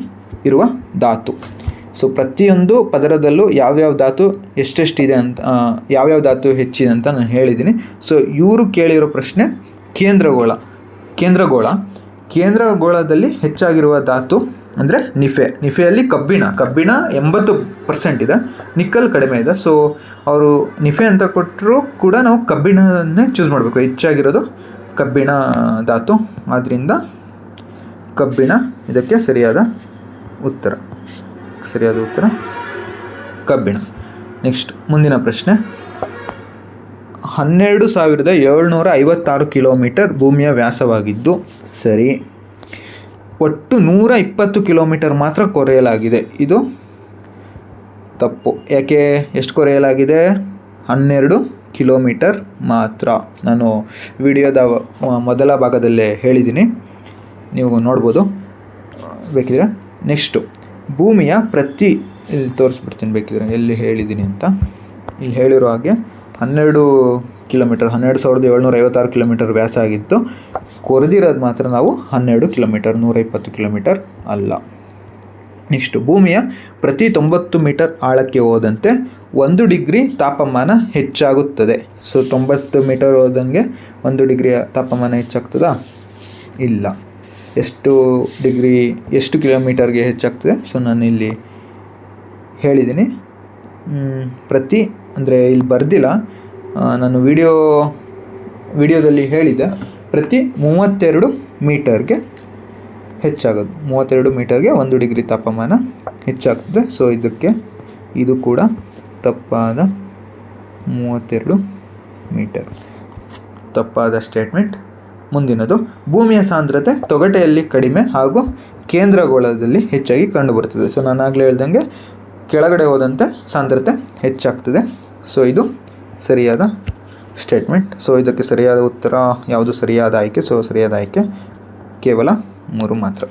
ಇರುವ ಧಾತು. ಸೊ ಪ್ರತಿಯೊಂದು ಪದರದಲ್ಲೂ ಯಾವ್ಯಾವ ಧಾತು ಎಷ್ಟೆಷ್ಟಿದೆ ಅಂತ, ಯಾವ್ಯಾವ ಧಾತು ಹೆಚ್ಚಿದೆ ಅಂತ ನಾನು ಹೇಳಿದ್ದೀನಿ. ಸೊ ಇವರು ಕೇಳಿರೋ ಪ್ರಶ್ನೆ ಕೇಂದ್ರಗೋಳದಲ್ಲಿ ಹೆಚ್ಚಾಗಿರುವ ಧಾತು ಅಂದರೆ ನಿಫೆಯಲ್ಲಿ ಕಬ್ಬಿಣ 80% ಇದೆ, ನಿಕ್ಕಲ್ ಕಡಿಮೆ ಇದೆ. ಸೊ ಅವರು ನಿಫೆ ಅಂತ ಕೊಟ್ಟರು ಕೂಡ ನಾವು ಕಬ್ಬಿಣವನ್ನೇ ಚೂಸ್ ಮಾಡಬೇಕು. ಹೆಚ್ಚಾಗಿರೋದು ಕಬ್ಬಿಣ ಧಾತು, ಆದ್ದರಿಂದ ಕಬ್ಬಿಣ ಇದಕ್ಕೆ ಸರಿಯಾದ ಉತ್ತರ ಕಬ್ಬಿಣ. ನೆಕ್ಸ್ಟ್ ಮುಂದಿನ ಪ್ರಶ್ನೆ, 12,756 ಕಿಲೋಮೀಟರ್ ಭೂಮಿಯ ವ್ಯಾಸವಾಗಿದ್ದು ಸರಿ, ಒಟ್ಟು 120 ಕಿಲೋಮೀಟರ್ ಮಾತ್ರ ಕೊರೆಯಲಾಗಿದೆ. ಇದು ತಪ್ಪು. ಯಾಕೆ? ಎಷ್ಟು ಕೊರೆಯಲಾಗಿದೆ? 12 ಕಿಲೋಮೀಟರ್ ಮಾತ್ರ. ನಾನು ವಿಡಿಯೋದ ಮೊದಲ ಭಾಗದಲ್ಲೇ ಹೇಳಿದ್ದೀನಿ, ನೀವು ನೋಡ್ಬೋದು ಬೇಕಿದ್ರೆ. ನೆಕ್ಸ್ಟು ಭೂಮಿಯ ಇಲ್ಲಿ ತೋರಿಸ್ಬಿಡ್ತೀನಿ ಬೇಕಿದ್ರೆ ಎಲ್ಲಿ ಹೇಳಿದ್ದೀನಿ ಅಂತ. ಇಲ್ಲಿ ಹೇಳಿರೋ ಹಾಗೆ 12,756 ಕಿಲೋಮೀಟರ್ ವ್ಯಾಸ ಆಗಿತ್ತು. ಕೊರೆದಿರೋದು ಮಾತ್ರ ನಾವು 12 ಕಿಲೋಮೀಟರ್, 120 ಕಿಲೋಮೀಟರ್ ಅಲ್ಲ. ನೆಕ್ಸ್ಟು ಭೂಮಿಯ ಪ್ರತಿ 90 ಮೀಟರ್ ಆಳಕ್ಕೆ ಹೋದಂತೆ 1 ಡಿಗ್ರಿ ತಾಪಮಾನ ಹೆಚ್ಚಾಗುತ್ತದೆ. ಸೊ 90 ಮೀಟರ್ ಹೋದಂಗೆ 1 ಡಿಗ್ರಿ ತಾಪಮಾನ ಹೆಚ್ಚಾಗ್ತದಾ? ಇಲ್ಲ. ಎಷ್ಟು ಕಿಲೋಮೀಟರ್ಗೆ ಹೆಚ್ಚಾಗ್ತದೆ? ಸೊ ನಾನು ಇಲ್ಲಿ ಹೇಳಿದ್ದೀನಿ, ಪ್ರತಿ ಅಂದರೆ ಇಲ್ಲಿ ಬರ್ದಿಲ್ಲ, ನಾನು ವಿಡಿಯೋದಲ್ಲಿ ಹೇಳಿದ್ದೆ, ಪ್ರತಿ 32 ಮೀಟರ್ಗೆ ಹೆಚ್ಚಾಗೋದು. 32 ಮೀಟರ್ಗೆ 1 ಡಿಗ್ರಿ ತಾಪಮಾನ ಹೆಚ್ಚಾಗ್ತದೆ. ಸೊ ಇದು ಕೂಡ ತಪ್ಪಾದ 32 ಮೀಟರ್, ತಪ್ಪಾದ ಸ್ಟೇಟ್ಮೆಂಟ್. ಮುಂದಿನದು, ಭೂಮಿಯ ಸಾಂದ್ರತೆ ತೊಗಟೆಯಲ್ಲಿ ಕಡಿಮೆ ಹಾಗೂ ಕೇಂದ್ರಗೋಳದಲ್ಲಿ ಹೆಚ್ಚಾಗಿ ಕಂಡುಬರುತ್ತದೆ. ಸೊ ನಾನು ಆಗಲೇ ಹೇಳ್ದಂಗೆ ಕೆಳಗಡೆ ಹೋದಂತೆ ಸಾಂದ್ರತೆ ಹೆಚ್ಚಾಗ್ತದೆ. ಸೊ ಇದು ಸರಿಯಾದ ಸ್ಟೇಟ್ಮೆಂಟ್. ಸೊ ಇದಕ್ಕೆ ಸರಿಯಾದ ಉತ್ತರ ಯಾವುದು? ಸರಿಯಾದ ಆಯ್ಕೆ. ಸೊ ಸರಿಯಾದ ಆಯ್ಕೆ ಕೇವಲ 3 ಮಾತ್ರ.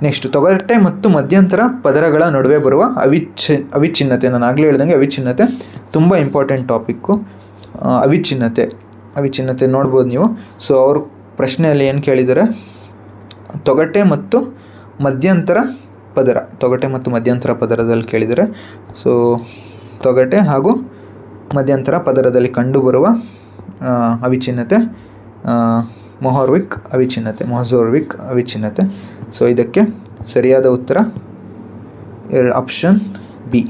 ನೆಕ್ಸ್ಟ್, ತೊಗಟೆ ಮತ್ತು ಮಧ್ಯಂತರ ಪದರಗಳ ನಡುವೆ ಬರುವ ಅವಿಚ್ಛಿನ್ನತೆ. ನಾನು ಆಗಲೇ ಹೇಳ್ದಂಗೆ ಅವಿಚ್ಛಿನ್ನತೆ ತುಂಬ ಇಂಪಾರ್ಟೆಂಟ್ ಟಾಪಿಕ್ಕು. ಅವಿಚ್ಛಿನ್ನತೆ ನೋಡ್ಬೋದು ನೀವು. ಸೊ ಅವರು ಪ್ರಶ್ನೆಯಲ್ಲಿ ಏನು ಕೇಳಿದ್ದಾರೆ? ತೊಗಟೆ ಮತ್ತು ಮಧ್ಯಂತರ ಪದರದಲ್ಲಿ ಕೇಳಿದ್ದಾರೆ. ಸೊ ತೊಗಟೆ ಹಾಗೂ ಮಧ್ಯಂತರ ಪದರದಲ್ಲಿ ಕಂಡುಬರುವ ಅವಿಚ್ಛಿನ್ನತೆ ಮೊಹೊರೊವಿಕ್ ಅವಿಚ್ಛಿನ್ನತೆ. ಸೊ ಇದಕ್ಕೆ ಸರಿಯಾದ ಉತ್ತರ ಆಪ್ಷನ್ ಬಿ,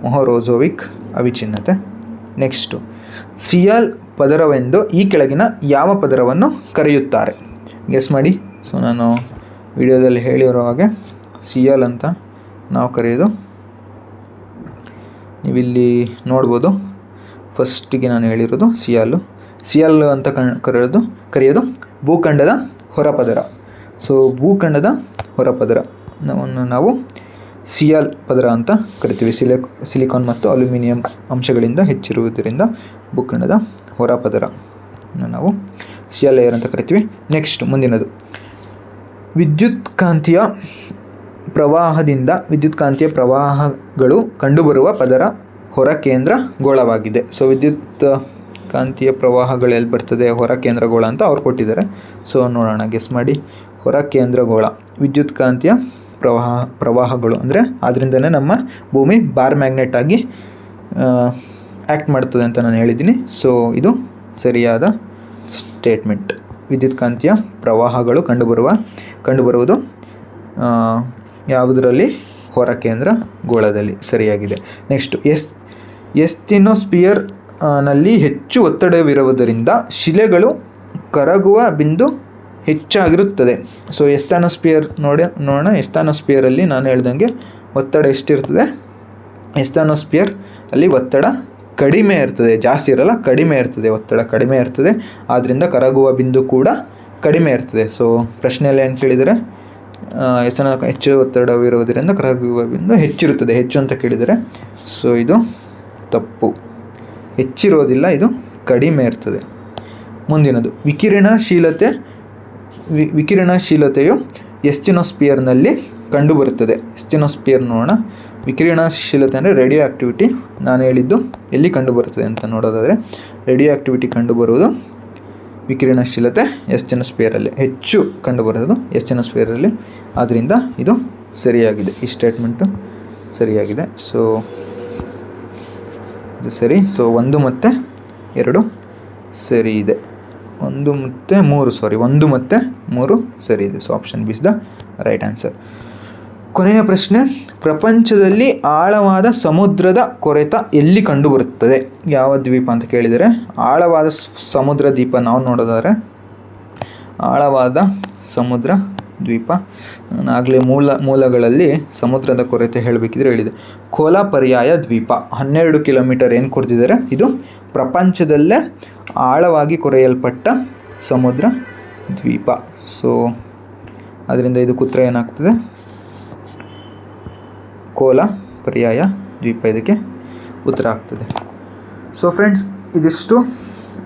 ಮೊಹೊರೊವಿಕ್ ಅವಿಚ್ಛಿನ್ನತೆ. ನೆಕ್ಸ್ಟು, ಸಿಯಾಲ್ ಪದರವೆಂದು ಈ ಕೆಳಗಿನ ಯಾವ ಪದರವನ್ನು ಕರೆಯುತ್ತಾರೆ? ಗೆಸ್ ಮಾಡಿ. ಸೊ ನಾನು ವಿಡಿಯೋದಲ್ಲಿ ಹೇಳಿರೋ ಹಾಗೆ ಸಿಯಾಲ್ ಅಂತ ನಾವು ಕರೆಯೋದು. ನೀವಿಲ್ಲಿ ನೋಡ್ಬೋದು, ಫಸ್ಟಿಗೆ ನಾನು ಹೇಳಿರೋದು ಸಿಯಾಲ್ ಅಂತ ಕರೆಯೋದು ಭೂಖಂಡದ ಹೊರಪದರ. ಸೊ ಭೂಖಂಡದ ಹೊರಪದರ ನಾವು ಸಿಯಾಲ್ ಪದರ ಅಂತ ಕರಿತೀವಿ. ಸಿಲಿಕಾನ್ ಮತ್ತು ಅಲ್ಯೂಮಿನಿಯಂ ಅಂಶಗಳಿಂದ ಹೆಚ್ಚಿರುವುದರಿಂದ ಭೂಖಂಡದ ಹೊರಪದರ ನಾವು ಸಿಯಾಲ್ ಲೇಯರ್ ಅಂತ ಕರಿತೀವಿ. ನೆಕ್ಸ್ಟ್ ಮುಂದಿನದು, ವಿದ್ಯುತ್ಕಾಂತೀಯ ಪ್ರವಾಹಗಳು ಕಂಡುಬರುವ ಪದರ ಹೊರ ಕೇಂದ್ರ ಗೋಳವಾಗಿದೆ. ಸೊ ವಿದ್ಯುತ್ ಕಾಂತೀಯ ಪ್ರವಾಹಗಳು ಎಲ್ಲಿ ಬರ್ತದೆ? ಹೊರ ಕೇಂದ್ರಗೋಳ ಅಂತ ಅವ್ರು ಕೊಟ್ಟಿದ್ದಾರೆ. ಸೊ ನೋಡೋಣ, ಗೆಸ್ ಮಾಡಿ. ಹೊರ ಕೇಂದ್ರಗೋಳ ವಿದ್ಯುತ್ಕಾಂತೀಯ ಪ್ರವಾಹಗಳು ಅಂದರೆ ಅದರಿಂದನೇ ನಮ್ಮ ಭೂಮಿ ಬಾರ್ ಮ್ಯಾಗ್ನೆಟ್ ಆಗಿ ಆ್ಯಕ್ಟ್ ಮಾಡ್ತದೆ ಅಂತ ನಾನು ಹೇಳಿದ್ದೀನಿ. ಸೊ ಇದು ಸರಿಯಾದ ಸ್ಟೇಟ್ಮೆಂಟ್. ವಿದ್ಯುತ್ಕಾಂತೀಯ ಪ್ರವಾಹಗಳು ಕಂಡುಬರುವುದು ಯಾವುದರಲ್ಲಿ? ಹೊರ ಕೇಂದ್ರ ಗೋಳದಲ್ಲಿ. ಸರಿಯಾಗಿದೆ. ನೆಕ್ಸ್ಟ್, ಎಸ್ತೆನೋಸ್ಫಿಯರ್ ನಲ್ಲಿ ಹೆಚ್ಚು ಒತ್ತಡವಿರುವುದರಿಂದ ಶಿಲೆಗಳು ಕರಗುವ ಬಿಂದು ಹೆಚ್ಚಾಗಿರುತ್ತದೆ. ಸೊ ಎಸ್ತಾನೋಸ್ಫಿಯರ್ ನೋಡೋಣ. ಎಸ್ತಾನೋಸ್ಫಿಯರಲ್ಲಿ ನಾನು ಹೇಳ್ದಂಗೆ ಒತ್ತಡ ಎಷ್ಟಿರ್ತದೆ? ಎಸ್ತಾನೋಸ್ಫಿಯರ್ ಅಲ್ಲಿ ಒತ್ತಡ ಕಡಿಮೆ ಇರ್ತದೆ, ಜಾಸ್ತಿ ಇರಲ್ಲ, ಕಡಿಮೆ ಇರ್ತದೆ. ಒತ್ತಡ ಕಡಿಮೆ ಇರ್ತದೆ, ಆದ್ದರಿಂದ ಕರಗುವ ಬಿಂದು ಕೂಡ ಕಡಿಮೆ ಇರ್ತದೆ. ಸೊ ಪ್ರಶ್ನೆಯಲ್ಲಿ ಏನು ಕೇಳಿದರೆ, ಹೆಚ್ಚು ಒತ್ತಡವಿರುವುದರಿಂದ ಕರಗುವ ಬಿಂದು ಹೆಚ್ಚಿರುತ್ತದೆ, ಹೆಚ್ಚು ಅಂತ ಕೇಳಿದರೆ. ಸೊ ಇದು ತಪ್ಪು. ಹೆಚ್ಚಿರೋದಿಲ್ಲ, ಇದು ಕಡಿಮೆ ಇರ್ತದೆ. ಮುಂದಿನದು, ವಿಕಿರಣಶೀಲತೆಯು ಎಸ್ಟೆನೋಸ್ಫಿಯರ್ನಲ್ಲಿ ಕಂಡುಬರುತ್ತದೆ. ಎಸ್ಟೆನೋಸ್ಫಿಯರ್ ನೋಡೋಣ. ವಿಕಿರಣಶೀಲತೆ ಅಂದರೆ ರೇಡಿಯೋ ಆ್ಯಕ್ಟಿವಿಟಿ ನಾನು ಹೇಳಿದ್ದು ಎಲ್ಲಿ ಕಂಡುಬರುತ್ತದೆ ಅಂತ ನೋಡೋದಾದರೆ ರೇಡಿಯೋ ಆ್ಯಕ್ಟಿವಿಟಿ ಕಂಡುಬರುವುದು ವಿಕಿರಣಶೀಲತೆ ಎಸ್ಚಿನ ಸ್ಪೇರಲ್ಲಿ ಹೆಚ್ಚು ಕಂಡುಬರೋದು ಎಸ್ಚಿನ ಸ್ಪೇರಲ್ಲಿ. ಆದ್ದರಿಂದ ಇದು ಸರಿಯಾಗಿದೆ, ಈ ಸ್ಟೇಟ್ಮೆಂಟು ಸರಿಯಾಗಿದೆ. ಸೊ ಇದು ಸರಿ. ಸೊ 1 ಮತ್ತು 2 ಸರಿ ಇದೆ. 1 ಮತ್ತು 3 ಸರಿ ಇದೆ. So option B is the right answer. ಕೊನೆಯ ಪ್ರಶ್ನೆ, ಪ್ರಪಂಚದಲ್ಲಿ ಆಳವಾದ ಸಮುದ್ರದ ಕೊರೆತ ಎಲ್ಲಿ ಕಂಡುಬರುತ್ತದೆ? ಯಾವ ದ್ವೀಪ ಅಂತ ಕೇಳಿದರೆ ಆಳವಾದ ಸಮುದ್ರ ದ್ವೀಪ ನಾವು ನೋಡೋದಾದರೆ ಆಳವಾದ ಸಮುದ್ರ ದ್ವೀಪ ನಾನು ಆಗಲೇ ಮೂಲಗಳಲ್ಲಿ ಸಮುದ್ರದ ಕೊರೆತ ಹೇಳಬೇಕಿದ್ರೆ ಹೇಳಿದೆ. ಕೋಲಾ ಪರ್ಯಾಯ ದ್ವೀಪ 12 ಕಿಲೋಮೀಟರ್ ಏನು ಕೊಡ್ತಿದ್ದಾರೆ, ಇದು ಪ್ರಪಂಚದಲ್ಲೇ ಆಳವಾಗಿ ಕೊರೆಯಲ್ಪಟ್ಟ ಸಮುದ್ರ ದ್ವೀಪ. ಸೊ ಅದರಿಂದ ಇದಕ್ಕೆ ಉತ್ತರ ಏನಾಗ್ತದೆ, ಕೋಲಾ ಪರ್ಯಾಯ ದ್ವೀಪ ಇದಕ್ಕೆ ಉತ್ತರ ಆಗ್ತದೆ. ಸೊ ಫ್ರೆಂಡ್ಸ್, ಇದಿಷ್ಟು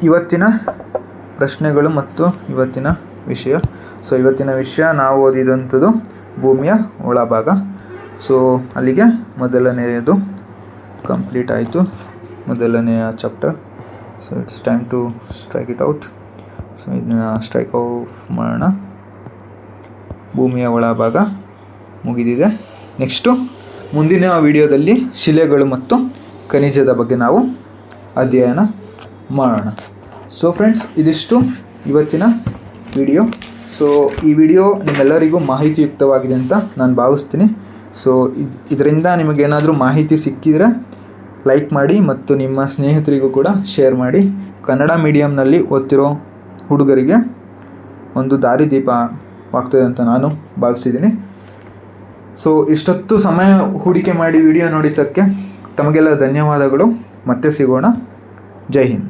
ಇವತ್ತಿನ ಪ್ರಶ್ನೆಗಳು ಮತ್ತು ಇವತ್ತಿನ ವಿಷಯ. ಸೊ ಇವತ್ತಿನ ವಿಷಯ ನಾವು ಓದಿದಂಥದ್ದು ಭೂಮಿಯ ಒಳಭಾಗ. ಸೊ ಅಲ್ಲಿಗೆ ಮೊದಲನೆಯದು ಕಂಪ್ಲೀಟ್ ಆಯಿತು, ಮೊದಲನೆಯ chapter. So it's time to strike it out. So ಇದನ್ನ ಸ್ಟ್ರೈಕ್ ಔಟ್ ಮಾಡೋಣ. ಭೂಮಿಯ ಒಳಭಾಗ ಮುಗಿದಿದೆ. ನೆಕ್ಸ್ಟು ಮುಂದಿನ ವಿಡಿಯೋದಲ್ಲಿ ಶಿಲೆಗಳು ಮತ್ತು ಖನಿಜದ ಬಗ್ಗೆ ನಾವು ಅಧ್ಯಯನ ಮಾಡೋಣ. ಸೊ ಫ್ರೆಂಡ್ಸ್, ಇದಿಷ್ಟು ಇವತ್ತಿನ ವಿಡಿಯೋ. ಸೊ ಈ ವಿಡಿಯೋ ನಿಮ್ಮೆಲ್ಲರಿಗೂ ಮಾಹಿತಿಯುಕ್ತವಾಗಿದೆ ಅಂತ ನಾನು ಭಾವಿಸ್ತೀನಿ. ಸೊ ಇದರಿಂದ ನಿಮಗೇನಾದರೂ ಮಾಹಿತಿ ಸಿಕ್ಕಿದರೆ ಲೈಕ್ ಮಾಡಿ ಮತ್ತು ನಿಮ್ಮ ಸ್ನೇಹಿತರಿಗೂ ಕೂಡ ಶೇರ್ ಮಾಡಿ. ಕನ್ನಡ ಮೀಡಿಯಮ್ನಲ್ಲಿ ಓದ್ತಿರೋ ಹುಡುಗರಿಗೆ ಒಂದು ದಾರಿದೀಪವಾಗ್ತದೆ ಅಂತ ನಾನು ಭಾವಿಸಿದ್ದೀನಿ. ಸೊ ಇಷ್ಟೊತ್ತು ಸಮಯ ಹೂಡಿಕೆ ಮಾಡಿ ವಿಡಿಯೋ ನೋಡಿದ್ದಕ್ಕೆ ತಮಗೆಲ್ಲ ಧನ್ಯವಾದಗಳು. ಮತ್ತೆ ಸಿಗೋಣ. ಜೈ ಹಿಂದ್.